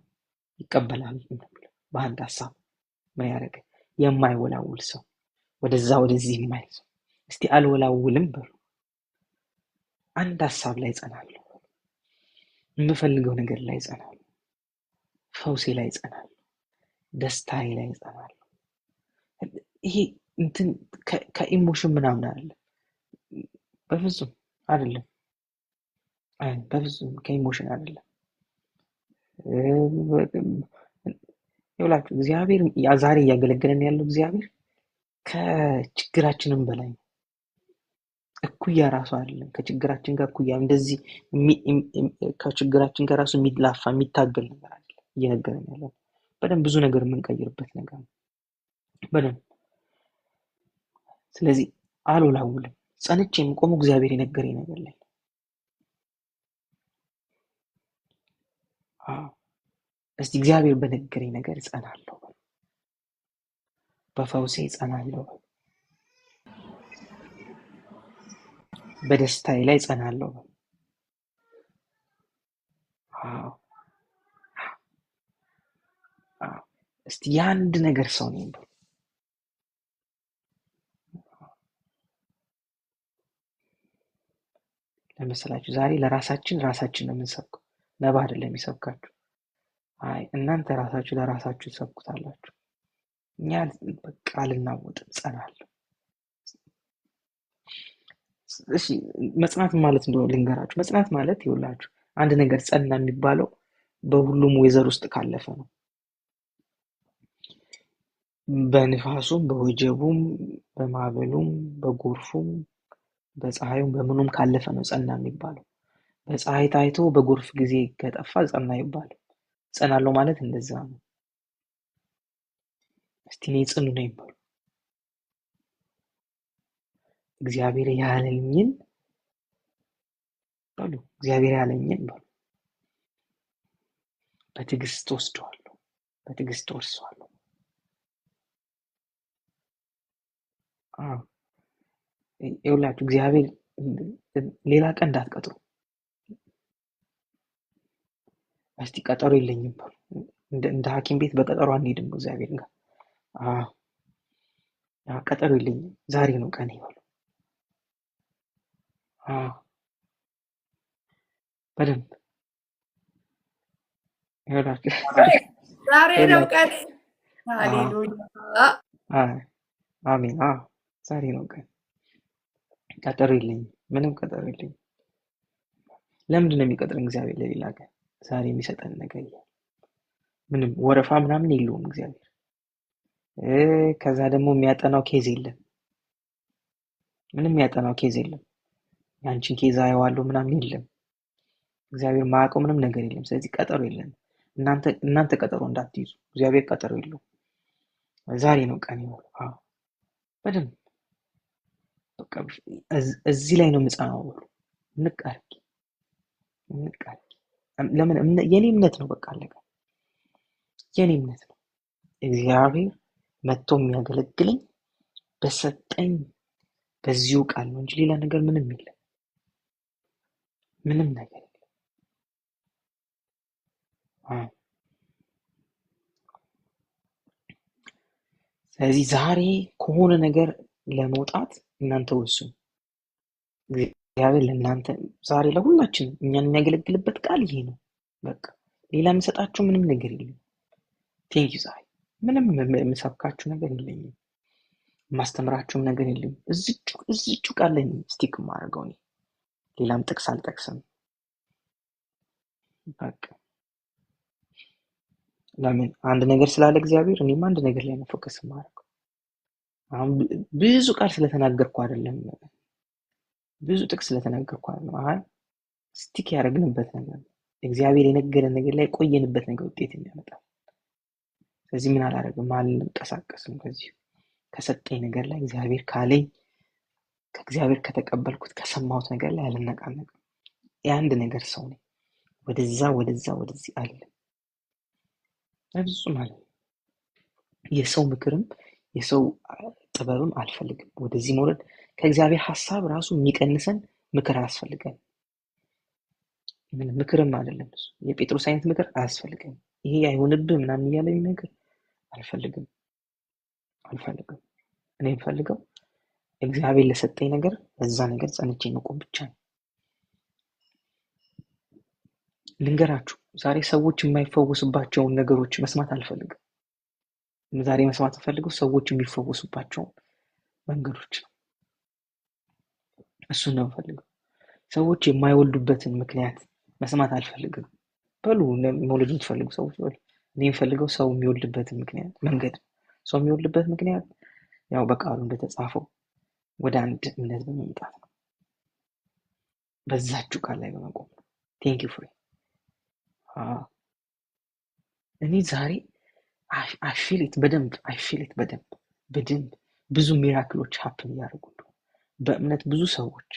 ይቀበላል ነው የሚለው። በአንድ ሀሳብ ምን ያደረገ? የማይወላውል ሰው፣ ወደዛ ወደዚህ የማይል ሰው። እስቲ አልወላውልም በሉ። አንድ ሀሳብ ላይ ጸናለሁ፣ የምፈልገው ነገር ላይ ጸናለሁ፣ ፈውሴ ላይ ጸናለሁ፣ ደስታዬ ላይ ጸናለሁ። ይሄ እንትን ከኢሞሽን ምናምን አይደለም፣ በፍጹም አይደለም፣ በፍጹም ከኢሞሽን አይደለም። ይኸውላችሁ እግዚአብሔር ዛሬ እያገለገለን ያለው እግዚአብሔር ከችግራችንም በላይ ነው። እኩያ ራሱ አይደለም፣ ከችግራችን ጋር እኩያ እንደዚህ ከችግራችን ጋር ራሱ የሚላፋ የሚታገል ነገር አይደለም እየነገረን ያለው። በደንብ ብዙ ነገር የምንቀይርበት ነገር ነው በደንብ። ስለዚህ አልወላውልም፣ ጸንቼ የምቆመው እግዚአብሔር የነገረኝ ነገር ላይ። እስቲ እግዚአብሔር በነገረኝ ነገር እጸናለሁ፣ በፈውሴ እጸናለሁ፣ በደስታዬ ላይ እጸናለሁ። እስቲ የአንድ ነገር ሰው ነኝ በሉ። ለምሳላችሁ ዛሬ ራሳችን ነው የምንሰብከው፣ ነባ አይደለም የሚሰብካችሁ። አይ እናንተ ራሳችሁ ለራሳችሁ ትሰብኩታላችሁ። እኛ በቃ አልናወጥም፣ ጸናለሁ። እሺ መጽናት ማለት እንደሆነ ልንገራችሁ። መጽናት ማለት ይኸውላችሁ አንድ ነገር ጸና የሚባለው በሁሉም ወይዘር ውስጥ ካለፈ ነው። በንፋሱም፣ በወጀቡም፣ በማዕበሉም፣ በጎርፉም፣ በፀሐዩም በምኑም ካለፈ ነው ጸና የሚባለው። በፀሐይ ታይቶ በጎርፍ ጊዜ ከጠፋ ጸና ይባላል። ጸናለሁ ማለት እንደዛ ነው። እስቲ እኔ ጽኑ ነኝ በሉ። እግዚአብሔር ያለኝን በሉ። እግዚአብሔር ያለኝን በሉ። በትዕግስት ወስደዋለሁ፣ በትዕግስት ወርሰዋለሁ። ይኸውላችሁ እግዚአብሔር ሌላ ቀን እንዳትቀጥሩ። እስቲ ቀጠሮ የለኝም በሉ። እንደ ሐኪም ቤት በቀጠሮ አንሄድም እግዚአብሔር ጋር። አዎ ቀጠሮ የለኝም፣ ዛሬ ነው ቀን ይበሉ። በደንብ ይኸውላችሁ ዛሬ ነው ይኸውላችሁ። ቀን። ሃሌሉያ አሜን። ዛሬ ነው ቀን። ቀጠሮ የለኝም፣ ምንም ቀጠሮ የለኝም። ለምንድን ነው የሚቀጥረን እግዚአብሔር ለሌላ ቀን? ዛሬ የሚሰጠን ነገር ምንም ወረፋ ምናምን የለውም እግዚአብሔር። ከዛ ደግሞ የሚያጠናው ኬዝ የለም፣ ምንም የሚያጠናው ኬዝ የለም። ያንቺን ኬዝ አየዋለሁ ምናምን የለም። እግዚአብሔር ማያውቀው ምንም ነገር የለም። ስለዚህ ቀጠሮ የለም። እናንተ ቀጠሮ እንዳትይዙ፣ እግዚአብሔር ቀጠሮ የለውም። ዛሬ ነው ቀን ይሆን? በደንብ በቃ እዚህ ላይ ነው የምጸናው። እንቃርቂ ለምን? የኔ እምነት ነው። በቃ አለቀ። የኔ እምነት ነው። እግዚአብሔር መጥቶ የሚያገለግለኝ በሰጠኝ በዚሁ ቃል ነው እንጂ ሌላ ነገር ምንም የለም። ምንም ነገር የለም። ስለዚህ ዛሬ ከሆነ ነገር ለመውጣት እናንተ ወስኑ። እግዚአብሔር ለእናንተ ዛሬ ለሁላችን እኛን የሚያገለግልበት ቃል ይሄ ነው። በቃ ሌላ የምሰጣችሁ ምንም ነገር የለም። ቴንክ ዩ። ዛሬ ምንም የምሰብካችሁ ነገር የለኝም። የማስተምራችሁም ነገር የለም። እዚቹ ቃል ላይ ስቲክ የማደርገው እኔ ሌላም ጥቅስ አልጠቅስም። በቃ ለምን? አንድ ነገር ስላለ እግዚአብሔር፣ እኔም አንድ ነገር ላይ ነው ፎከስ የማደርገው። አሁን ብዙ ቃል ስለተናገርኩ አይደለም፣ ብዙ ጥቅስ ስለተናገርኩ አይደለም። ስቲክ ያደረግንበት ነገር እግዚአብሔር የነገረን ነገር ላይ ቆየንበት ነገር ውጤት የሚያመጣል። ስለዚህ ምን አላደርግም፣ አልንቀሳቀስም። ከዚህ ከሰጠኝ ነገር ላይ እግዚአብሔር ካለኝ ከእግዚአብሔር ከተቀበልኩት ከሰማሁት ነገር ላይ አልነቃነቅም። የአንድ ነገር ሰው ነኝ። ወደዚህ አለ በፍጹም አለ። የሰው ምክርም የሰው ጥበብም አልፈልግም። ወደዚህ መውረድ ከእግዚአብሔር ሐሳብ ራሱ የሚቀንሰን ምክር አያስፈልገን። ምክርም አይደለም እሱ። የጴጥሮስ አይነት ምክር አያስፈልገን። ይሄ አይሆንብህ ምናምን እያለ የሚነግር አልፈልግም። እኔ የምፈልገው እግዚአብሔር ለሰጠኝ ነገር በዛ ነገር ጸንቼ መቆም ብቻ ነው። ልንገራችሁ፣ ዛሬ ሰዎች የማይፈወሱባቸውን ነገሮች መስማት አልፈልግም። ዛሬ መስማት ፈልገው ሰዎች የሚፈወሱባቸውን መንገዶች ነው። እሱን ነው የምፈልገው። ሰዎች የማይወልዱበትን ምክንያት መስማት አልፈልግም። በሉ መውለድ የምትፈልጉ ሰዎች በሉ። እኔ የምፈልገው ሰው የሚወልድበትን ምክንያት መንገድ። ሰው የሚወልድበት ምክንያት ያው በቃሉ እንደተጻፈው ወደ አንድ እምነት በመምጣት ነው። በዛችሁ ቃል ላይ በመቆም ነው። ቴንክ ዩ ፍሬ። እኔ ዛሬ አይፊሊት በደንብ ብዙ ሚራክሎች ሀፕን እያደረጉ እንደሆነ በእምነት ብዙ ሰዎች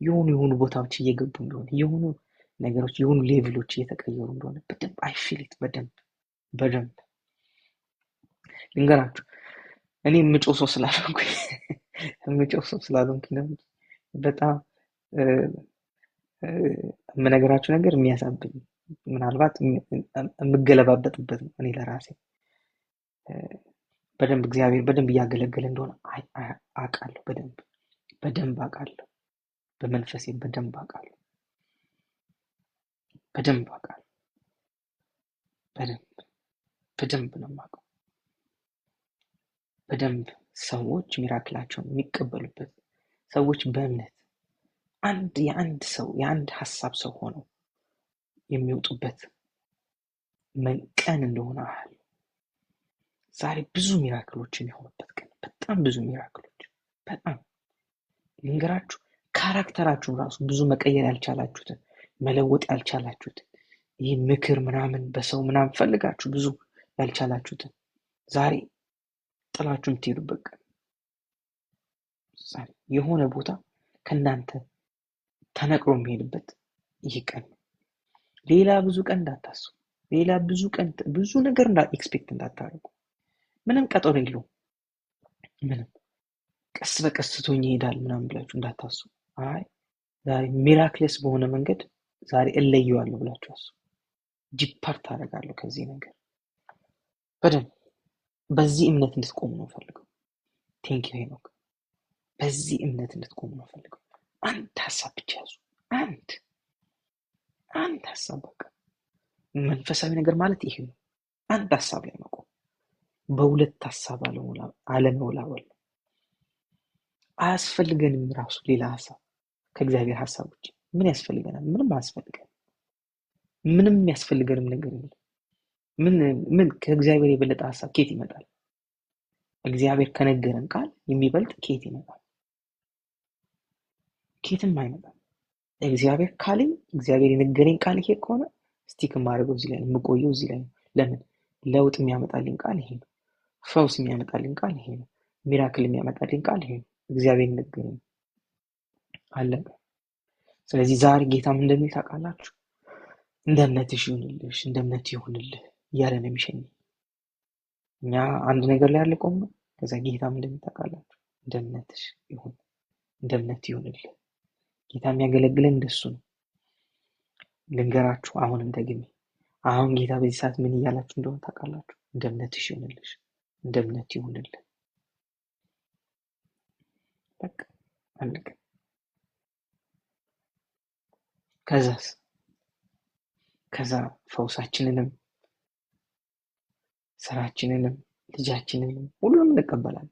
የሆኑ ቦታዎች እየገቡ እንደሆነ የሆኑ ነገሮች የሆኑ ሌቭሎች እየተቀየሩ እንደሆነ በደንብ አይፊሊት በደንብ ልንገራችሁ። እኔ የምጮህ ሰው ስላልሆንኩኝ ነው በጣም የምነግራችሁ ነገር የሚያሳብኝ፣ ምናልባት የምገለባበጥበት ነው። እኔ ለራሴ በደንብ እግዚአብሔር በደንብ እያገለገለ እንደሆነ አውቃለሁ። በደንብ አውቃለሁ። በመንፈሴ በደንብ አውቃለሁ። በደንብ ነው የማውቀው። በደንብ ሰዎች ሚራክላቸውን የሚቀበሉበት፣ ሰዎች በእምነት የአንድ ሀሳብ ሰው ሆነው የሚወጡበት ቀን እንደሆነ አያለሁ። ዛሬ ብዙ ሚራክሎች የሚሆኑበት ቀን፣ በጣም ብዙ ሚራክሎች። በጣም ልንገራችሁ፣ ካራክተራችሁን ራሱ ብዙ መቀየር ያልቻላችሁትን፣ መለወጥ ያልቻላችሁትን፣ ይህ ምክር ምናምን በሰው ምናምን ፈልጋችሁ ብዙ ያልቻላችሁትን ዛሬ ጥላችሁ የምትሄዱበት ቀን። ዛሬ የሆነ ቦታ ከእናንተ ተነቅሮ የሚሄድበት ይህ ቀን። ሌላ ብዙ ቀን እንዳታስቡ። ሌላ ብዙ ነገር ኤክስፔክት እንዳታደርጉ። ምንም ቀጠሮ የለውም። ምንም ቀስ በቀስ ትቶኝ ይሄዳል ምናምን ብላችሁ እንዳታስቡ። ዛሬ ሚራክለስ በሆነ መንገድ ዛሬ እለየዋለሁ ብላችሁ አስቡ። ዲፓርት አደርጋለሁ ከዚህ ነገር። በደንብ በዚህ እምነት እንድትቆሙ ነው ፈልገው። ቴንክ ዩ ሄኖክ። በዚህ እምነት እንድትቆሙ ነው ፈልገው። አንድ ሀሳብ ብቻ ያዙ። አንድ ሀሳብ በቃ። መንፈሳዊ ነገር ማለት ይሄ ነው። አንድ ሀሳብ ላይ መቆም፣ በሁለት ሀሳብ አለመውላወል። አያስፈልገንም ራሱ ሌላ ሀሳብ ከእግዚአብሔር ሀሳብ ውጭ ምን ያስፈልገናል? ምንም አያስፈልገንም። ምንም ያስፈልገንም ነገር የለም። ምን ከእግዚአብሔር የበለጠ ሀሳብ ከየት ይመጣል? እግዚአብሔር ከነገረን ቃል የሚበልጥ ከየት ይመጣል? ከየትም አይመጣም። እግዚአብሔር ካለኝ እግዚአብሔር የነገረኝ ቃል ይሄ ከሆነ ስቲክ ማድረገው እዚህ ላይ ነው፣ የምቆየው እዚህ ላይ ነው። ለምን? ለውጥ የሚያመጣልኝ ቃል ይሄ ነው። ፈውስ የሚያመጣልኝ ቃል ይሄ ነው። ሚራክል የሚያመጣልኝ ቃል ይሄ ነው። እግዚአብሔር ነገረኝ፣ አለቀ። ስለዚህ ዛሬ ጌታም እንደሚል ታውቃላችሁ፣ እንደ እምነትሽ ይሁንልሽ፣ እንደ እምነት ይሁንልህ እያለ ነው የሚሸኝ። እኛ አንድ ነገር ላይ ያለ ቆም ነው። ከዛ ጌታም እንደሚል ታውቃላችሁ፣ እንደ እምነትሽ ይሁን፣ እንደ እምነት ይሁንልህ። ጌታ የሚያገለግለን እንደሱ ነው። ልንገራችሁ አሁንም ደግሜ፣ አሁን ጌታ በዚህ ሰዓት ምን እያላችሁ እንደሆነ ታውቃላችሁ? እንደ እምነትሽ ይሁንልሽ፣ እንደ እምነት ይሁንልህ። በቃ አለቀ። ከዛ ፈውሳችንንም ስራችንንም ልጃችንንም ሁሉንም እንቀበላለን።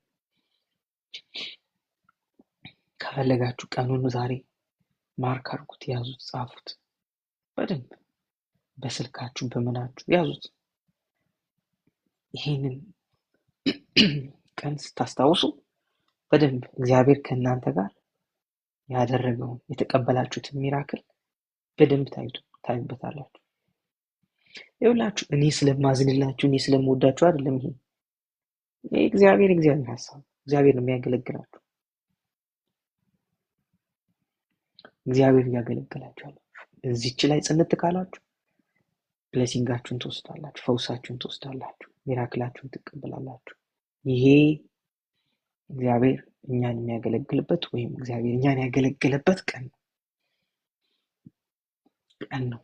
ከፈለጋችሁ ቀኑን ዛሬ ማርክ አድርጉት፣ ያዙት፣ ጻፉት። በደንብ በስልካችሁ በምናችሁ ያዙት። ይሄንን ቀን ስታስታውሱ በደንብ እግዚአብሔር ከእናንተ ጋር ያደረገውን የተቀበላችሁትን ሚራክል በደንብ ታዩበታላችሁ። ይኸውላችሁ እኔ ስለማዝንላችሁ እኔ ስለምወዳችሁ አይደለም። ይሄ እግዚአብሔር ሀሳብ፣ እግዚአብሔር ነው የሚያገለግላችሁ። እግዚአብሔር እያገለገላችሁ ያላችሁ እዚች ላይ ጽንት ካላችሁ ብሌሲንጋችሁን ትወስዳላችሁ፣ ፈውሳችሁን ትወስዳላችሁ፣ ሚራክላችሁን ትቀበላላችሁ። ይሄ እግዚአብሔር እኛን የሚያገለግልበት ወይም እግዚአብሔር እኛን ያገለገለበት ቀን ነው።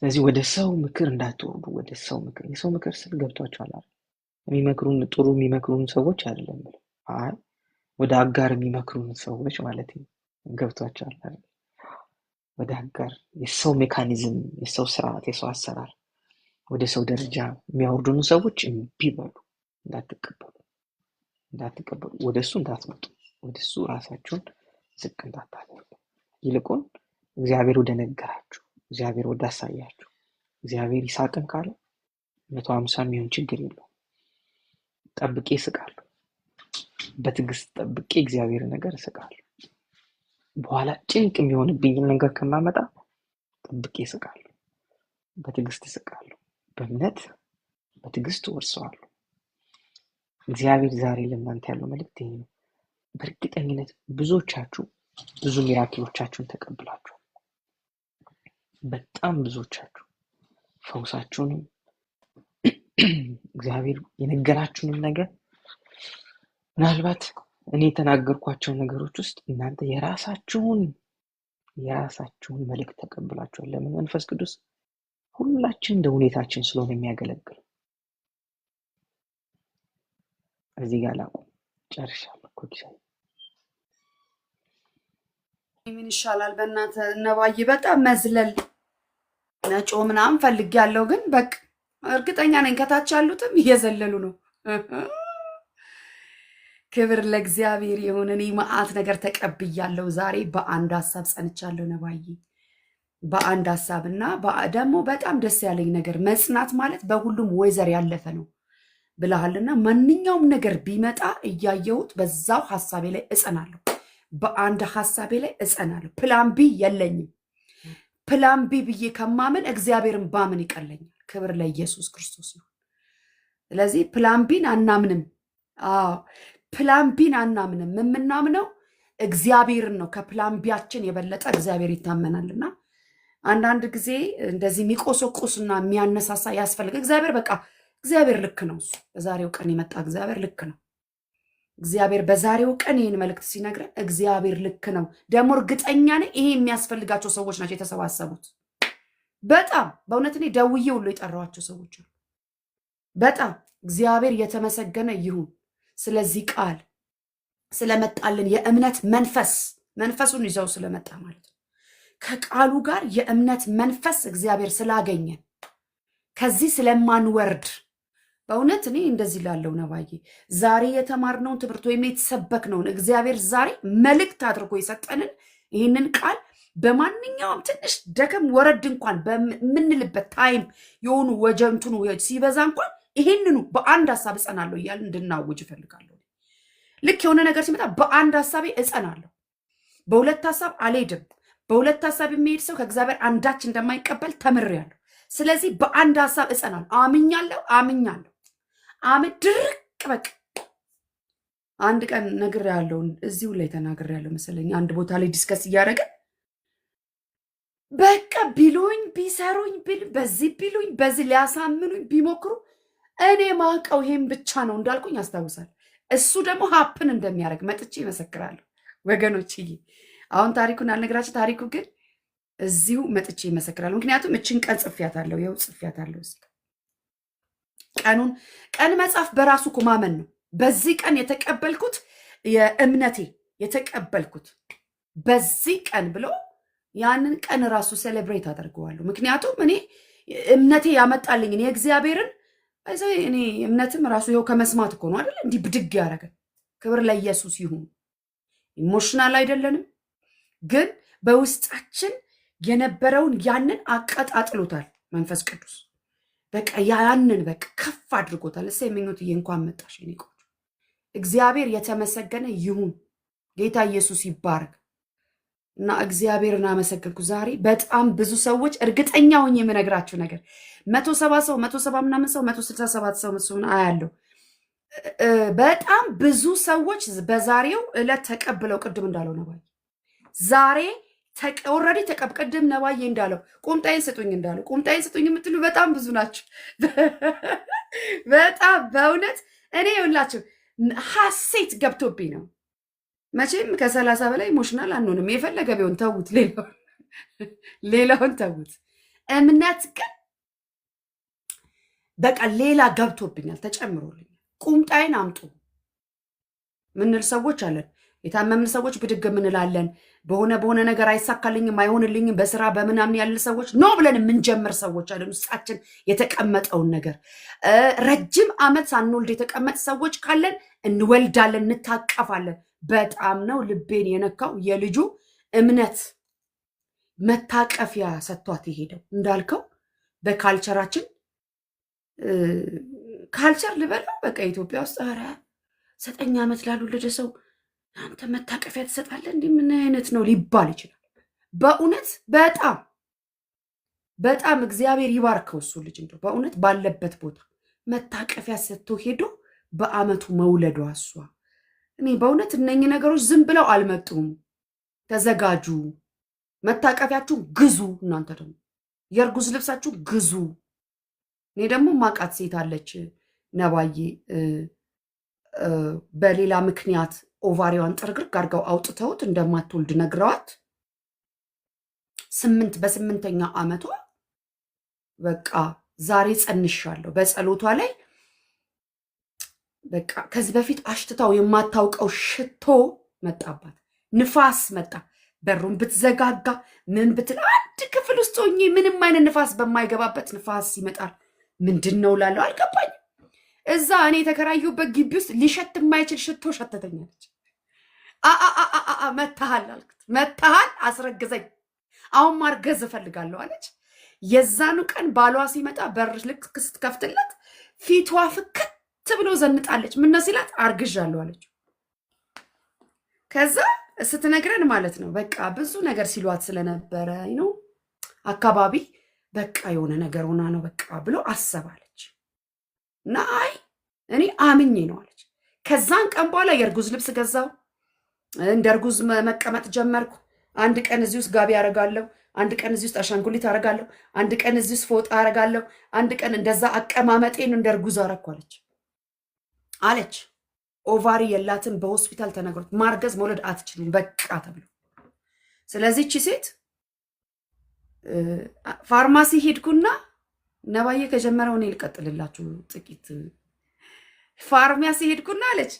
ስለዚህ ወደ ሰው ምክር እንዳትወርዱ። ወደ ሰው ምክር፣ የሰው ምክር ስል ገብቷችኋል አይደል? የሚመክሩን ጥሩ የሚመክሩን ሰዎች አይደለም ብለው፣ አይ ወደ አጋር የሚመክሩን ሰዎች ማለት ነው። ገብቷችኋል አይደል? ወደ አጋር የሰው ሜካኒዝም፣ የሰው ስርዓት፣ የሰው አሰራር ወደ ሰው ደረጃ የሚያወርዱን ሰዎች እምቢ በሉ፣ እንዳትቀበሉ፣ ወደሱ እንዳትመጡ፣ ወደሱ ራሳችሁን ዝቅ እንዳታደርጉ። ይልቁን እግዚአብሔር ወደ ነገራችሁ፣ እግዚአብሔር ወደ አሳያችሁ፣ እግዚአብሔር ይሳቅን ካለ 150 የሚሆን ችግር የለው። ጠብቄ እስቃለሁ፣ በትዕግስት ጠብቄ እግዚአብሔር ነገር እስቃለሁ። በኋላ ጭንቅ የሚሆንብኝን ነገር ከማመጣ ጠብቄ እስቃለሁ፣ በትዕግስት እስቃለሁ፣ በእምነት በትዕግስት ወርሰዋለሁ። እግዚአብሔር ዛሬ ለእናንተ ያለው መልእክት ይሄ ነው። በእርግጠኝነት ብዙዎቻችሁ ብዙ ሚራክሎቻችሁን ተቀብላችኋል። በጣም ብዙዎቻችሁ ፈውሳችሁንም እግዚአብሔር የነገራችሁንም ነገር ምናልባት እኔ የተናገርኳቸው ነገሮች ውስጥ እናንተ የራሳችሁን መልእክት ተቀብላችኋል። ለምን? መንፈስ ቅዱስ ሁላችን እንደ ሁኔታችን ስለሆነ የሚያገለግል። እዚህ ጋር ላቁም፣ ጨርሻለሁ። ምን ይሻላል? በእናትህ ነባዬ በጣም መዝለል ነጮ ምናምን ፈልጌያለሁ፣ ግን በቃ እርግጠኛ ነኝ ከታች ያሉትም እየዘለሉ ነው። ክብር ለእግዚአብሔር ይሁን። እኔ መዓት ነገር ተቀብያለሁ ዛሬ። በአንድ ሀሳብ ጸንቻለሁ ነባዬ፣ በአንድ ሀሳብና ደግሞ በጣም ደስ ያለኝ ነገር መጽናት ማለት በሁሉም ወይዘር ያለፈ ነው ብለሃልና ማንኛውም ነገር ቢመጣ እያየሁት በዛው ሀሳቤ ላይ እጸናለሁ። በአንድ ሀሳቤ ላይ እጸናለሁ። ፕላን ቢ የለኝም። ፕላን ቢ ብዬ ከማመን እግዚአብሔርን ባምን ይቀለኛል። ክብር ለኢየሱስ ክርስቶስ ነው። ስለዚህ ፕላን ቢን አናምንም። ፕላን ቢን አናምንም። የምናምነው እግዚአብሔርን ነው። ከፕላን ቢያችን የበለጠ እግዚአብሔር ይታመናልና አንዳንድ ጊዜ እንደዚህ የሚቆሰቁስና የሚያነሳሳ ያስፈልግ። እግዚአብሔር በቃ እግዚአብሔር ልክ ነው። እሱ በዛሬው ቀን የመጣ እግዚአብሔር ልክ ነው። እግዚአብሔር በዛሬው ቀን ይህን መልእክት ሲነግረን እግዚአብሔር ልክ ነው። ደግሞ እርግጠኛ ነኝ ይሄ የሚያስፈልጋቸው ሰዎች ናቸው የተሰባሰቡት። በጣም በእውነት እኔ ደውዬ ሁሉ የጠራኋቸው ሰዎች አሉ። በጣም እግዚአብሔር የተመሰገነ ይሁን ስለዚህ ቃል ስለመጣልን የእምነት መንፈሱን ይዘው ስለመጣ ማለት ነው። ከቃሉ ጋር የእምነት መንፈስ እግዚአብሔር ስላገኘን ከዚህ ስለማንወርድ በእውነት እኔ እንደዚህ ላለው ነባዬ ዛሬ የተማርነውን ትምህርት ወይም የተሰበክነውን እግዚአብሔር ዛሬ መልእክት አድርጎ የሰጠንን ይህንን ቃል በማንኛውም ትንሽ ደከም ወረድ እንኳን በምንልበት ታይም የሆኑ ወጀንቱኑ ሲበዛ እንኳን ይሄንኑ በአንድ ሀሳብ እጸናለሁ እያልን እንድናውጅ እፈልጋለሁ። ልክ የሆነ ነገር ሲመጣ በአንድ ሀሳቤ እጸናለሁ። በሁለት ሀሳብ አልሄድም። በሁለት ሀሳብ የሚሄድ ሰው ከእግዚአብሔር አንዳች እንደማይቀበል ተምሬያለሁ። ስለዚህ በአንድ ሀሳብ እጸናለሁ። አምኛለሁ። ድርቅ በቃ አንድ ቀን ነግሬያለሁ፣ እዚሁ ላይ ተናግሬያለሁ መሰለኝ። አንድ ቦታ ላይ ዲስከስ እያደረግን በቃ ቢሉኝ ቢሰሩኝ በዚህ ቢሉኝ በዚህ ሊያሳምኑኝ ቢሞክሩ እኔ ማውቀው ይሄን ብቻ ነው እንዳልኩኝ ያስታውሳል። እሱ ደግሞ ሀፕን እንደሚያደርግ መጥቼ ይመሰክራለሁ ወገኖችዬ። አሁን ታሪኩን አልነግራችሁ፣ ታሪኩ ግን እዚሁ መጥቼ ይመሰክራለሁ። ምክንያቱም እችን ቀን ጽፌያታለሁ። ይኸው ጽፌያታለሁ። ቀን መጻፍ በራሱ እኮ ማመን ነው። በዚህ ቀን የተቀበልኩት የእምነቴ የተቀበልኩት በዚህ ቀን ብሎ ያንን ቀን ራሱ ሴሌብሬት አደርገዋለሁ። ምክንያቱም እኔ እምነቴ ያመጣልኝን የእግዚአብሔርን እኔ እምነትም ራሱ ይኸው ከመስማት እኮ ነው አይደል? እንዲህ ብድግ ያደረገን። ክብር ለኢየሱስ ይሁን። ኢሞሽናል አይደለንም፣ ግን በውስጣችን የነበረውን ያንን አቀጣጥሎታል መንፈስ ቅዱስ። በቃ ያንን በቃ ከፍ አድርጎታል። እሰይ ምኞትዬ እንኳን መጣሽ የኔ ቆንጆ። እግዚአብሔር የተመሰገነ ይሁን። ጌታ ኢየሱስ ይባረክ። እና እግዚአብሔርን አመሰግንኩ። ዛሬ በጣም ብዙ ሰዎች እርግጠኛ ሆኜ የምነግራችሁ ነገር 170 ሰው 170 ምናምን ሰው 167 ሰው መስሆን አያለው። በጣም ብዙ ሰዎች በዛሬው ዕለት ተቀብለው ቅድም እንዳለው ነባዬ ዛሬ ኦልሬዲ ቅድም ነባዬ እንዳለው ቁምጣዬን ስጡኝ እንዳለው ቁምጣዬን ስጡኝ የምትሉ በጣም ብዙ ናቸው። በጣም በእውነት እኔ ይኸውላችሁ ሐሴት ገብቶብኝ ነው። መቼም ከ30 በላይ ኢሞሽናል አንሆንም። የፈለገ ቢሆን ተዉት፣ ሌላውን ተዉት። እምነት ግን በቃ ሌላ ገብቶብኛል፣ ተጨምሮልኛል። ቁምጣይን አምጡ ምንል ሰዎች አለን። የታመምን ሰዎች ብድግ ምንላለን። በሆነ ነገር አይሳካልኝም አይሆንልኝም በስራ በምናምን ያለ ሰዎች ኖ ብለን የምንጀምር ሰዎች አለን። ውስጣችን የተቀመጠውን ነገር ረጅም ዓመት ሳንወልድ የተቀመጥ ሰዎች ካለን እንወልዳለን፣ እንታቀፋለን። በጣም ነው ልቤን የነካው የልጁ እምነት መታቀፊያ ሰጥቷት የሄደው። እንዳልከው በካልቸራችን ካልቸር ልበለው በቃ ኢትዮጵያ ውስጥ ኧረ 9 ዓመት ላልወለደ ሰው አንተ መታቀፊያ ትሰጣለህ እንዲህ ምን አይነት ነው ሊባል ይችላል። በእውነት በጣም እግዚአብሔር ይባርከው እሱ ልጅ እንደው በእውነት ባለበት ቦታ መታቀፊያ ሰጥቶ ሄዶ በአመቱ መውለዷ እሷ እኔ በእውነት እነኚህ ነገሮች ዝም ብለው አልመጡም። ተዘጋጁ፣ መታቀፊያችሁን ግዙ። እናንተ ደግሞ የእርጉዝ ልብሳችሁን ግዙ። እኔ ደግሞ ማቃት ሴት አለች ነባዬ፣ በሌላ ምክንያት ኦቫሪዋን ጥርግርግ አድርገው አውጥተውት እንደማትወልድ ነግረዋት በ8ኛ ዓመቷ በቃ ዛሬ ጸንሻለሁ በጸሎቷ ላይ በቃ ከዚህ በፊት አሽትታው የማታውቀው ሽቶ መጣባት። ንፋስ መጣ። በሩን ብትዘጋጋ ምን ብትል አንድ ክፍል ውስጥ ሆኜ ምንም አይነት ንፋስ በማይገባበት ንፋስ ይመጣል። ምንድን ነው ላለው አልገባኝም። እዛ እኔ የተከራዩበት ግቢ ውስጥ ሊሸት የማይችል ሽቶ ሸተተኛለች። መታሃል አልኩት። መታሃል፣ አስረግዘኝ፣ አሁን ማርገዝ እፈልጋለሁ አለች። የዛኑ ቀን ባሏ ሲመጣ በር ልክ ስትከፍትለት ፊቷ ፍክት ብሎ ዘንጣለች። ምን ነው ሲላት አርግዣለሁ አለች። ከዛ ስትነግረን ማለት ነው በቃ ብዙ ነገር ሲሏት ስለነበረ ነው አካባቢ በቃ የሆነ ነገር ሆና ነው በቃ ብሎ አሰባለች። እና አይ እኔ አምኜ ነው አለች። ከዛን ቀን በኋላ የእርጉዝ ልብስ ገዛው። እንደ እርጉዝ መቀመጥ ጀመርኩ። አንድ ቀን እዚህ ውስጥ ጋቢ አረጋለሁ፣ አንድ ቀን እዚህ ውስጥ አሻንጉሊት አረጋለሁ፣ አንድ ቀን እዚህ ውስጥ ፎጣ አረጋለሁ፣ አንድ ቀን እንደዛ አቀማመጤን እንደ እርጉዝ አረኳለች አለች። ኦቫሪ የላትም፣ በሆስፒታል ተነግሮት ማርገዝ መውለድ አትችሉም በቃ ተብሎ። ስለዚህ እቺ ሴት ፋርማሲ ሄድኩና ነባዬ ከጀመረው እኔ ልቀጥልላችሁ ጥቂት። ፋርማሲ ሄድኩና አለች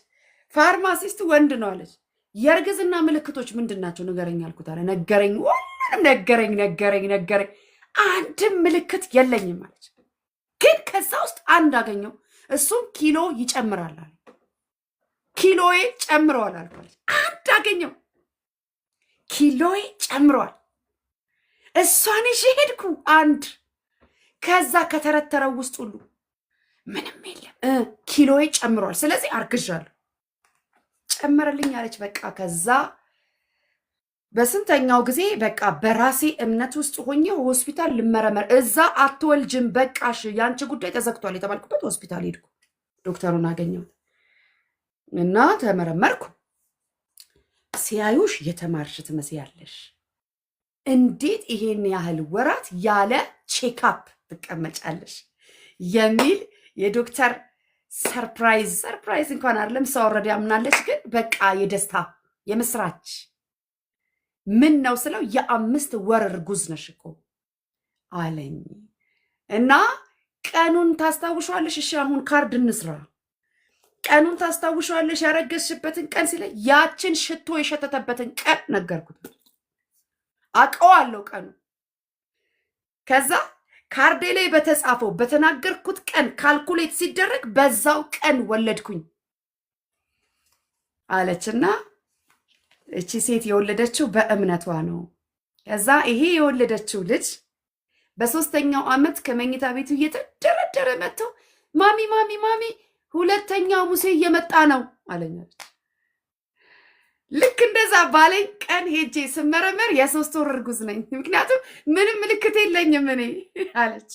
ፋርማሲስት ወንድ ነው አለች። የእርግዝና ምልክቶች ምንድን ናቸው ንገረኝ አልኩት አለ። ነገረኝ፣ ሁሉንም ነገረኝ። አንድም ምልክት የለኝም አለች። ግን ከዛ ውስጥ አንድ አገኘው፣ እሱም ኪሎ ይጨምራል አለ። ኪሎዬ ጨምረዋል አልኳለች። አንድ አገኘው፣ ኪሎዬ ጨምረዋል። እሷን ይዤ ሄድኩ አንድ። ከዛ ከተረተረው ውስጥ ሁሉ ምንም የለም፣ ኪሎዬ ጨምረዋል። ስለዚህ አርግዣለሁ። ጨመረልኝ አለች። በቃ ከዛ በስንተኛው ጊዜ በቃ በራሴ እምነት ውስጥ ሆኜ ሆስፒታል ልመረመር። እዛ አትወልጅም በቃሽ ያንቺ ጉዳይ ተዘግቷል የተባልኩበት ሆስፒታል ሄድኩ። ዶክተሩን አገኘው እና ተመረመርኩ። ሲያዩሽ የተማርሽ ትመስያለሽ፣ እንዴት ይሄን ያህል ወራት ያለ ቼክአፕ ትቀመጫለሽ የሚል የዶክተር ሰርፕራይዝ እንኳን አይደለም፣ ሰው ኦልሬዲ አምናለች። ግን በቃ የደስታ የምስራች ምን ነው ስለው የ5 ወር እርጉዝ ነሽ እኮ አለኝ። እና ቀኑን ታስታውሻለሽ? እሺ አሁን ካርድ እንስራ። ቀኑን ታስታውሻለሽ? ያረገዝሽበትን ቀን ሲለ ያችን ሽቶ የሸተተበትን ቀን ነገርኩት። አውቀዋለሁ ቀኑ። ከዛ ካርዴ ላይ በተጻፈው በተናገርኩት ቀን ካልኩሌት ሲደረግ በዛው ቀን ወለድኩኝ አለችና እቺ ሴት የወለደችው በእምነቷ ነው። ከዛ ይሄ የወለደችው ልጅ በ3ኛው ዓመት ከመኝታ ቤቱ እየተደረደረ መጥቶ ማሚ ሁለተኛው ሙሴ እየመጣ ነው አለኛለች። ልክ እንደዛ ባለኝ ቀን ሄጄ ስመረመር የ3 ወር እርጉዝ ነኝ። ምክንያቱም ምንም ምልክት የለኝም እኔ አለች።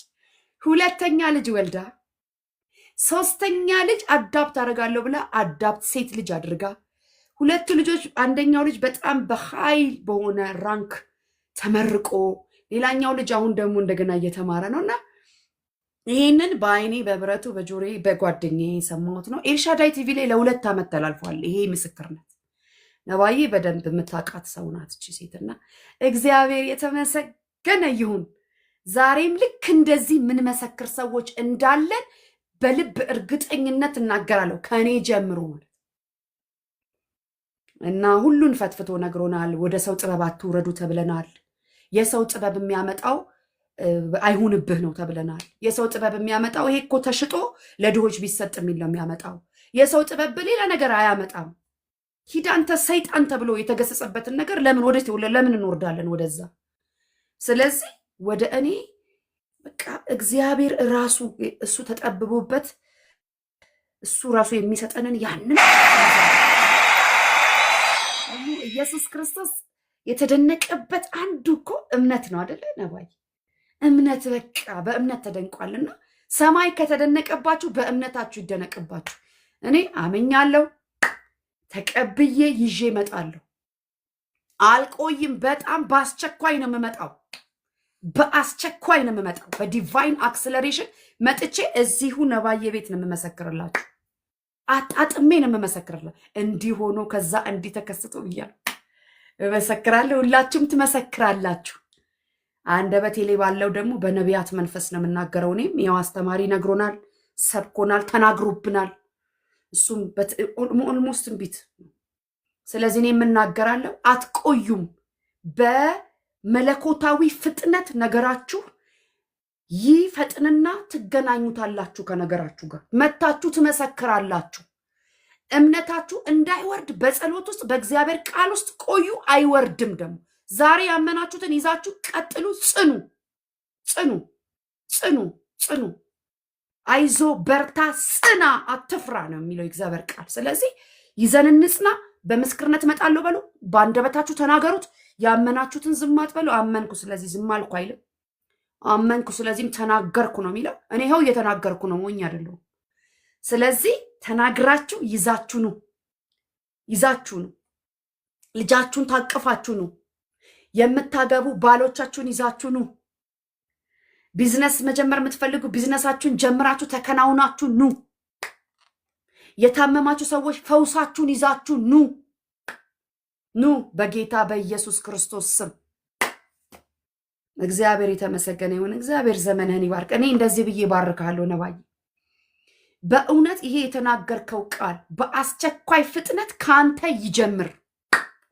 2ኛ ልጅ ወልዳ 3ኛ ልጅ አዳፕት አደርጋለሁ ብላ አዳፕት ሴት ልጅ አድርጋ 2 ልጆች፣ አንደኛው ልጅ በጣም በኃይል በሆነ ራንክ ተመርቆ ሌላኛው ልጅ አሁን ደግሞ እንደገና እየተማረ ነውና ይሄንን በአይኔ በብረቱ በጆሮዬ በጓደኛዬ የሰማሁት ነው። ኤልሻዳይ ቲቪ ላይ ለ2 ዓመት ተላልፏል። ይሄ ምስክርነት ነባዬ በደንብ የምታውቃት ሰው ናት እቺ ሴትና እግዚአብሔር የተመሰገነ ይሁን። ዛሬም ልክ እንደዚህ የምንመሰክር ሰዎች እንዳለን በልብ እርግጠኝነት እናገራለሁ፣ ከኔ ጀምሮ ማለት እና ሁሉን ፈትፍቶ ነግሮናል። ወደ ሰው ጥበብ አትውረዱ ተብለናል። የሰው ጥበብ የሚያመጣው አይሁንብህ ነው ተብለናል። የሰው ጥበብ የሚያመጣው ይሄ እኮ ተሽጦ ለድሆች ቢሰጥ የሚል ነው የሚያመጣው። የሰው ጥበብ በሌላ ነገር አያመጣም። ሂድ አንተ ሰይጣን ተብሎ የተገሰጸበትን ነገር ለምን እንወርዳለን ወደዛ? ስለዚህ ወደ እኔ በቃ እግዚአብሔር ራሱ እሱ ተጠብቦበት እሱ ራሱ የሚሰጠንን ያንን ኢየሱስ ክርስቶስ የተደነቀበት አንዱ እኮ እምነት ነው አይደለ ነባይ? እምነት በቃ በእምነት ተደንቋልና ሰማይ ከተደነቀባችሁ በእምነታችሁ ይደነቅባችሁ። እኔ አመኛለሁ፣ ተቀብዬ ይዤ እመጣለሁ። አልቆይም። በጣም በአስቸኳይ ነው የምመጣው። በአስቸኳይ ነው የምመጣው። በዲቫይን አክሰለሬሽን መጥቼ እዚሁ ነባዬ ቤት ነው የምመሰክርላችሁ። አጣጥሜ ነው የምመሰክርላችሁ። እንዲህ ሆኖ ከዛ እንዲህ ተከስቶ እያለሁ እመሰክራለሁ። ሁላችሁም ትመሰክራላችሁ። አንደበቴ ላይ ባለው ደግሞ በነቢያት መንፈስ ነው የምናገረው። እኔም ያው አስተማሪ ነግሮናል፣ ሰብኮናል፣ ተናግሮብናል። እሱም ኦልሞስት ትንቢት። ስለዚህ እኔ የምናገራለሁ። አትቆዩም። በመለኮታዊ ፍጥነት ነገራችሁ ይፈጥንና ትገናኙታላችሁ። ከነገራችሁ ጋር መታችሁ ትመሰክራላችሁ። እምነታችሁ እንዳይወርድ በጸሎት ውስጥ በእግዚአብሔር ቃል ውስጥ ቆዩ። አይወርድም። ደግሞ ዛሬ ያመናችሁትን ይዛችሁ ቀጥሉ። ጽኑ ጽኑ ጽኑ ጽኑ። አይዞ በርታ፣ ጽና፣ አትፍራ ነው የሚለው እግዚአብሔር ቃል። ስለዚህ ይዘን እንጽና። በምስክርነት እመጣለሁ በሉ። በአንደበታችሁ ተናገሩት። ያመናችሁትን ዝም አትበሉ። አመንኩ ስለዚህ ዝም አልኩ አይልም። አመንኩ ስለዚህም ተናገርኩ ነው የሚለው። እኔ ይኸው እየተናገርኩ ነው፣ ሞኝ አይደለሁም። ስለዚህ ተናግራችሁ ይዛችሁ ነው፣ ይዛችሁ ነው። ልጃችሁን ታቅፋችሁ ነው። የምታገቡ ባሎቻችሁን ይዛችሁ ነው። ቢዝነስ መጀመር የምትፈልጉ ቢዝነሳችሁን ጀምራችሁ ተከናውናችሁ ኑ። የታመማችሁ ሰዎች ፈውሳችሁን ይዛችሁ ኑ። ኑ በጌታ በኢየሱስ ክርስቶስ ስም እግዚአብሔር የተመሰገነ ይሁን። እግዚአብሔር ዘመንህን ይባርክ። እኔ እንደዚህ ብዬ ባርካለሁ ነባዬ። በእውነት ይሄ የተናገርከው ቃል በአስቸኳይ ፍጥነት ካንተ ይጀምር፣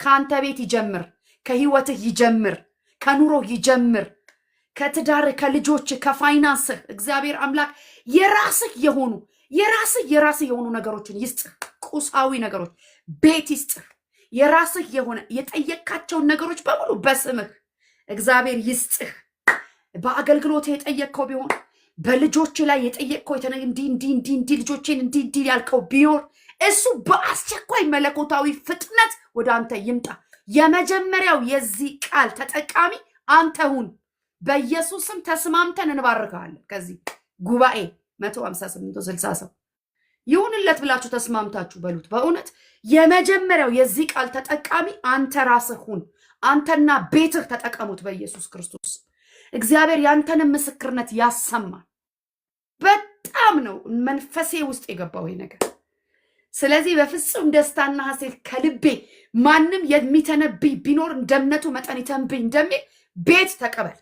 ካንተ ቤት ይጀምር፣ ከህይወትህ ይጀምር፣ ከኑሮህ ይጀምር፣ ከትዳርህ፣ ከልጆችህ፣ ከፋይናንስህ እግዚአብሔር አምላክ የራስህ የሆኑ ነገሮችን ይስጥህ። ቁሳዊ ነገሮች ቤት ይስጥህ። የራስህ የሆነ የጠየካቸውን ነገሮች በሙሉ በስምህ እግዚአብሔር ይስጥህ። በአገልግሎት የጠየቅከው ቢሆን በልጆች ላይ የጠየቅከው እንዲህ ልጆችን እንዲህ ያልከው ቢኖር እሱ በአስቸኳይ መለኮታዊ ፍጥነት ወደ አንተ ይምጣ። የመጀመሪያው የዚህ ቃል ተጠቃሚ አንተ ሁን። በኢየሱስም ተስማምተን እንባርካለን። ከዚህ ጉባኤ 158 ሰው ይሁንለት ብላችሁ ተስማምታችሁ በሉት። በእውነት የመጀመሪያው የዚህ ቃል ተጠቃሚ አንተ ራስህ ሁን። አንተና ቤትህ ተጠቀሙት በኢየሱስ ክርስቶስ። እግዚአብሔር ያንተንም ምስክርነት ያሰማል። በጣም ነው መንፈሴ ውስጥ የገባው ይሄ ነገር። ስለዚህ በፍጹም ደስታና ሐሴት ከልቤ ማንም የሚተነብይ ቢኖር እንደምነቱ መጠን ይተንብይ እንደሚል ቤት ተቀበል።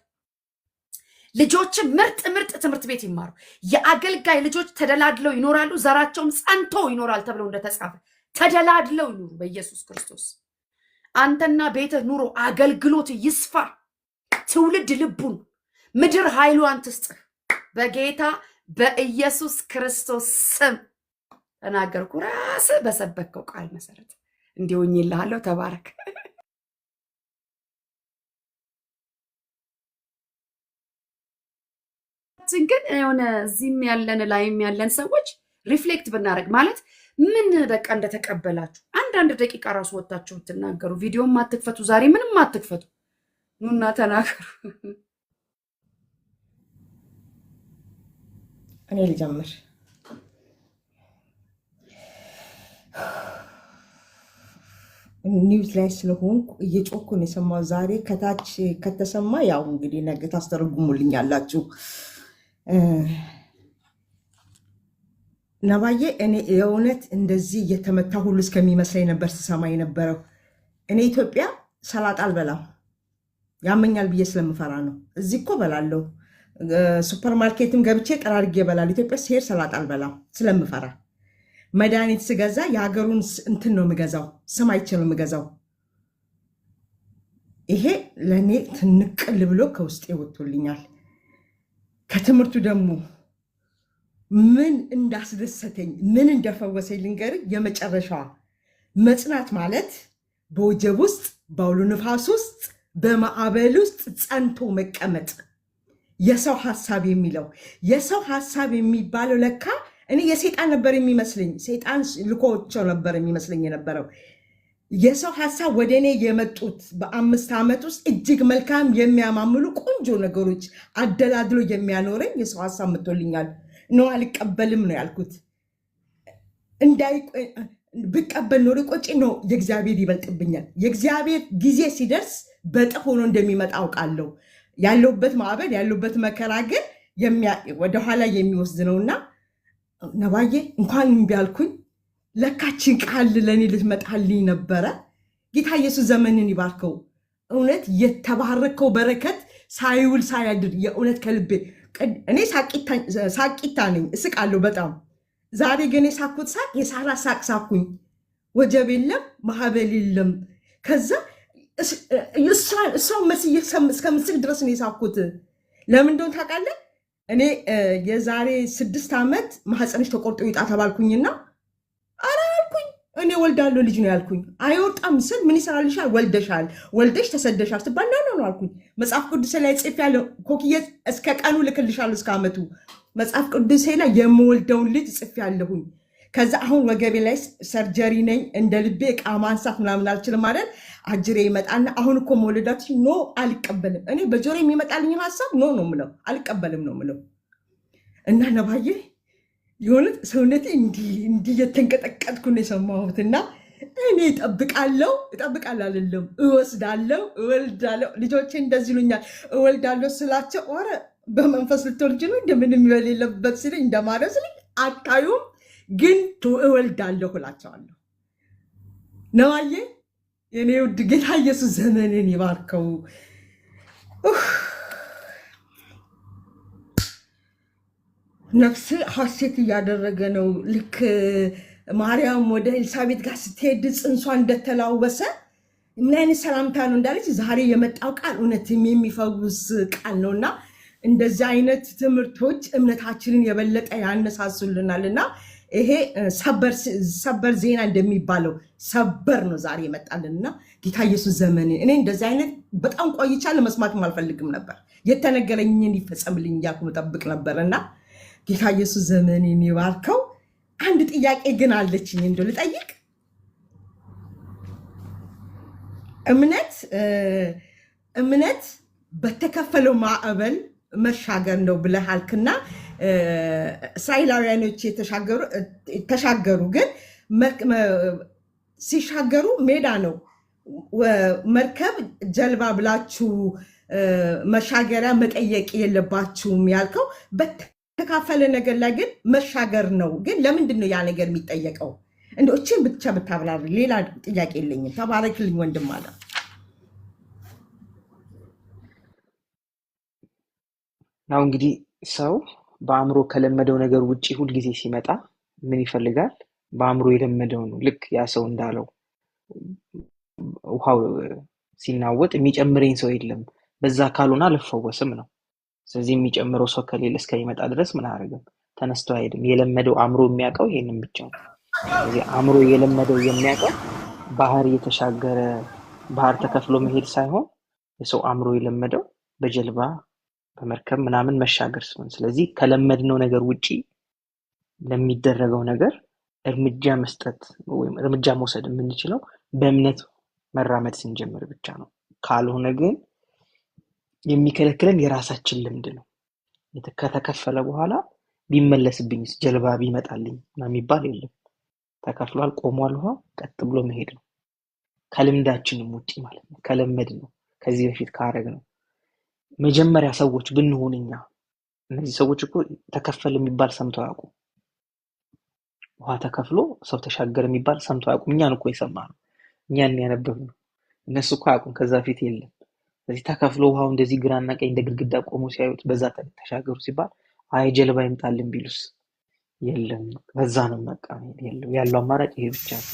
ልጆች ምርጥ ትምህርት ቤት ይማሩ። የአገልጋይ ልጆች ተደላድለው ይኖራሉ፣ ዘራቸውም ጸንቶ ይኖራል ተብሎ እንደተጻፈ ተደላድለው ይኖሩ በኢየሱስ ክርስቶስ። አንተና ቤትህ ኑሮ አገልግሎት ይስፋ። ትውልድ ልቡን፣ ምድር ኃይሏን ትስጥህ በጌታ በኢየሱስ ክርስቶስ ስም ተናገርኩ። ራስህ በሰበከው ቃል መሰረት እንዲሆኝልሃለሁ። ተባረክ። ግን የሆነ እዚህም ያለን ላይም ያለን ሰዎች ሪፍሌክት ብናደርግ ማለት ምን በቃ እንደተቀበላችሁ አንዳንድ ደቂቃ ራሱ ወጣችሁ ብትናገሩ፣ ቪዲዮም አትክፈቱ፣ ዛሬ ምንም አትክፈቱ፣ ኑና ተናገሩ። እኔ ልጀምር። ኒውስ ላይ ስለሆንኩ እየጮኩ ነው የሰማው። ዛሬ ከታች ከተሰማ ያው እንግዲህ ነገ ታስተረጉሙልኛላችሁ። ነባዬ እኔ የእውነት እንደዚህ እየተመታ ሁሉ እስከሚመስለኝ ነበር ስሰማ የነበረው። እኔ ኢትዮጵያ ሰላጣ አልበላም፣ ያመኛል ብዬ ስለምፈራ ነው። እዚህ እኮ በላለሁ፣ ሱፐርማርኬትም ገብቼ ጠራርጌ እበላለሁ። ኢትዮጵያ ስሄድ ሰላጣ አልበላም ስለምፈራ። መድኃኒት ስገዛ የሀገሩን እንትን ነው የምገዛው፣ ስም አይቼ ነው የምገዛው። ይሄ ለእኔ ትንቅል ብሎ ከውስጤ ወጥቶልኛል። ከትምህርቱ ደግሞ ምን እንዳስደሰተኝ ምን እንደፈወሰኝ ልንገር። የመጨረሻዋ መጽናት ማለት በወጀብ ውስጥ በአውሎ ንፋስ ውስጥ በማዕበል ውስጥ ጸንቶ መቀመጥ። የሰው ሐሳብ የሚለው የሰው ሐሳብ የሚባለው ለካ እኔ የሰይጣን ነበር የሚመስለኝ፣ ሰይጣን ልኮቸው ነበር የሚመስለኝ የነበረው። የሰው ሐሳብ ወደ እኔ የመጡት በ5 ዓመት ውስጥ እጅግ መልካም የሚያማምሉ ቆንጆ ነገሮች አደላድሎ የሚያኖረኝ የሰው ሐሳብ መጥቶልኛል። ነው አልቀበልም ነው ያልኩት። ብቀበል ኖሮ ቆጪ ነው። የእግዚአብሔር ይበልጥብኛል። የእግዚአብሔር ጊዜ ሲደርስ በጥፍ ሆኖ እንደሚመጣ አውቃለሁ። ያለውበት ማዕበል ያለውበት መከራ ግን ወደኋላ የሚወስድ ነውና ነባዬ እንኳን እምቢ አልኩኝ። ለካችን ቃል ለእኔ ልትመጣልኝ ነበረ። ጌታ ኢየሱስ ዘመንን ይባርከው። እውነት የተባረከው በረከት ሳይውል ሳያድር የእውነት ከልቤ እኔ ሳቂታ ነኝ፣ እስቃለሁ በጣም። ዛሬ ግን የሳኩት ሳቅ የሳራ ሳቅ ሳኩኝ። ወጀብ የለም ማዕበል የለም። ከዛ እሷን መስዬ እስከምስቅ ድረስ ነው የሳኩት። ለምን እንደሆነ ታውቃለህ? እኔ የዛሬ 6 ዓመት ማህፀንሽ ተቆርጦ ይውጣ ተባልኩኝና እኔ ወልዳለሁ ልጅ ነው ያልኩኝ። አይወጣም ስል ምን ይሰራልሻል? ወልደሽ ተሰደሻል ትባል ነው አልኩኝ። መጽሐፍ ቅዱስ ላይ ጽፌያለሁ። ኮክዬ እስከ ቀኑ ልክልሻለሁ እስከ ዓመቱ መጽሐፍ ቅዱስ ላይ የምወልደውን ልጅ ጽፌያለሁኝ። ከዛ አሁን ወገቤ ላይ ሰርጀሪ ነኝ፣ እንደ ልቤ ዕቃ ማንሳት ምናምን አልችልም ማለት አጅሬ ይመጣና አሁን እኮ መውለዳችሁ ኖ አልቀበልም። እኔ በጆሮ የሚመጣልኝ ሀሳብ ኖ ነው ምለው፣ አልቀበልም ነው ምለው። እና ነባዬ የሆነ ሰውነቴ እንዲህ የተንቀጠቀጥኩ ነው የሰማሁት። እና እኔ እጠብቃለሁ አይደለም እወስዳለሁ፣ እወልዳለሁ። ልጆቼ እንደዚህ ይሉኛል። እወልዳለሁ ስላቸው ኧረ በመንፈስ ልትወልጅ ነው እንደምንም የሌለበት ሲለኝ እንደማለት ሲለኝ አታዩም ግን እወልዳለሁ እላቸዋለሁ። ነዋዬ የኔ ውድ ጌታ ኢየሱስ ዘመንን ይባርከው። ነፍስ ሐሴት እያደረገ ነው። ልክ ማርያም ወደ ኤልሳቤጥ ጋር ስትሄድ ጽንሷ እንደተላወሰ ምን አይነት ሰላምታ ነው እንዳለች ዛሬ የመጣው ቃል እውነትም የሚፈውስ ቃል ነው እና እንደዚህ አይነት ትምህርቶች እምነታችንን የበለጠ ያነሳሱልናል እና ይሄ ሰበር ዜና እንደሚባለው ሰበር ነው ዛሬ የመጣልን እና ጌታ ኢየሱስ ዘመንን እኔ እንደዚህ አይነት በጣም ቆይቻለሁ፣ መስማትም አልፈልግም ነበር። የተነገረኝን ይፈጸምልኝ እያልኩ መጠብቅ ነበር እና ጌታ ኢየሱስ ዘመንን ይባርከው። አንድ ጥያቄ ግን አለችኝ እንደው ልጠይቅ። እምነት በተከፈለው ማዕበል መሻገር ነው ብለሃልክና እስራኤላውያኖች ተሻገሩ፣ ግን ሲሻገሩ ሜዳ ነው። መርከብ ጀልባ ብላችሁ መሻገሪያ መጠየቅ የለባችሁም ያልከው በተካፈለ ነገር ላይ ግን መሻገር ነው። ግን ለምንድን ነው ያ ነገር የሚጠየቀው? እንደው እችን ብቻ ብታብራሪ፣ ሌላ ጥያቄ የለኝም። ተባረክልኝ ወንድም አለ። ናው እንግዲህ ሰው በአእምሮ ከለመደው ነገር ውጪ ሁልጊዜ ሲመጣ ምን ይፈልጋል? በአእምሮ የለመደው ነው። ልክ ያ ሰው እንዳለው ውሃው ሲናወጥ የሚጨምረኝ ሰው የለም፣ በዛ ካልሆነ አልፈወስም ነው። ስለዚህ የሚጨምረው ሰው ከሌለ እስከሚመጣ ድረስ ምን አደረገም? ተነስቶ አይሄድም። የለመደው አእምሮ የሚያውቀው ይሄንን ብቻ ነው። ስለዚህ አእምሮ የለመደው የሚያውቀው ባህር እየተሻገረ ባህር ተከፍሎ መሄድ ሳይሆን የሰው አእምሮ የለመደው በጀልባ በመርከብ ምናምን መሻገር ሲሆን፣ ስለዚህ ከለመድነው ነገር ውጪ ለሚደረገው ነገር እርምጃ መስጠት ወይም እርምጃ መውሰድ የምንችለው በእምነት መራመድ ስንጀምር ብቻ ነው። ካልሆነ ግን የሚከለክለን የራሳችን ልምድ ነው። ከተከፈለ በኋላ ቢመለስብኝስ ጀልባ ቢመጣልኝ እና የሚባል የለም። ተከፍሏል፣ ቆሟል፣ ውሃ ቀጥ ብሎ መሄድ ነው። ከልምዳችንም ውጪ ማለት ነው። ከለመድ ነው፣ ከዚህ በፊት ካረግ ነው። መጀመሪያ ሰዎች ብንሆን እኛ እነዚህ ሰዎች እኮ ተከፈለ የሚባል ሰምተው አያውቁም። ውሃ ተከፍሎ ሰው ተሻገረ የሚባል ሰምተው አያውቁም። እኛን እኮ የሰማነው እኛን ያነበብነው፣ እነሱ እኮ አያውቁም። ከዛ ፊት የለም። ስለዚህ ተከፍሎ ውሃው እንደዚህ ግራና ቀኝ እንደ ግድግዳ ቆሞ ሲያዩት በዛ ተሻገሩ ሲባል አይ ጀልባ ይምጣልን ቢሉስ የለም። በዛ ነው በቃ ያለው አማራጭ ይሄ ብቻ ነው።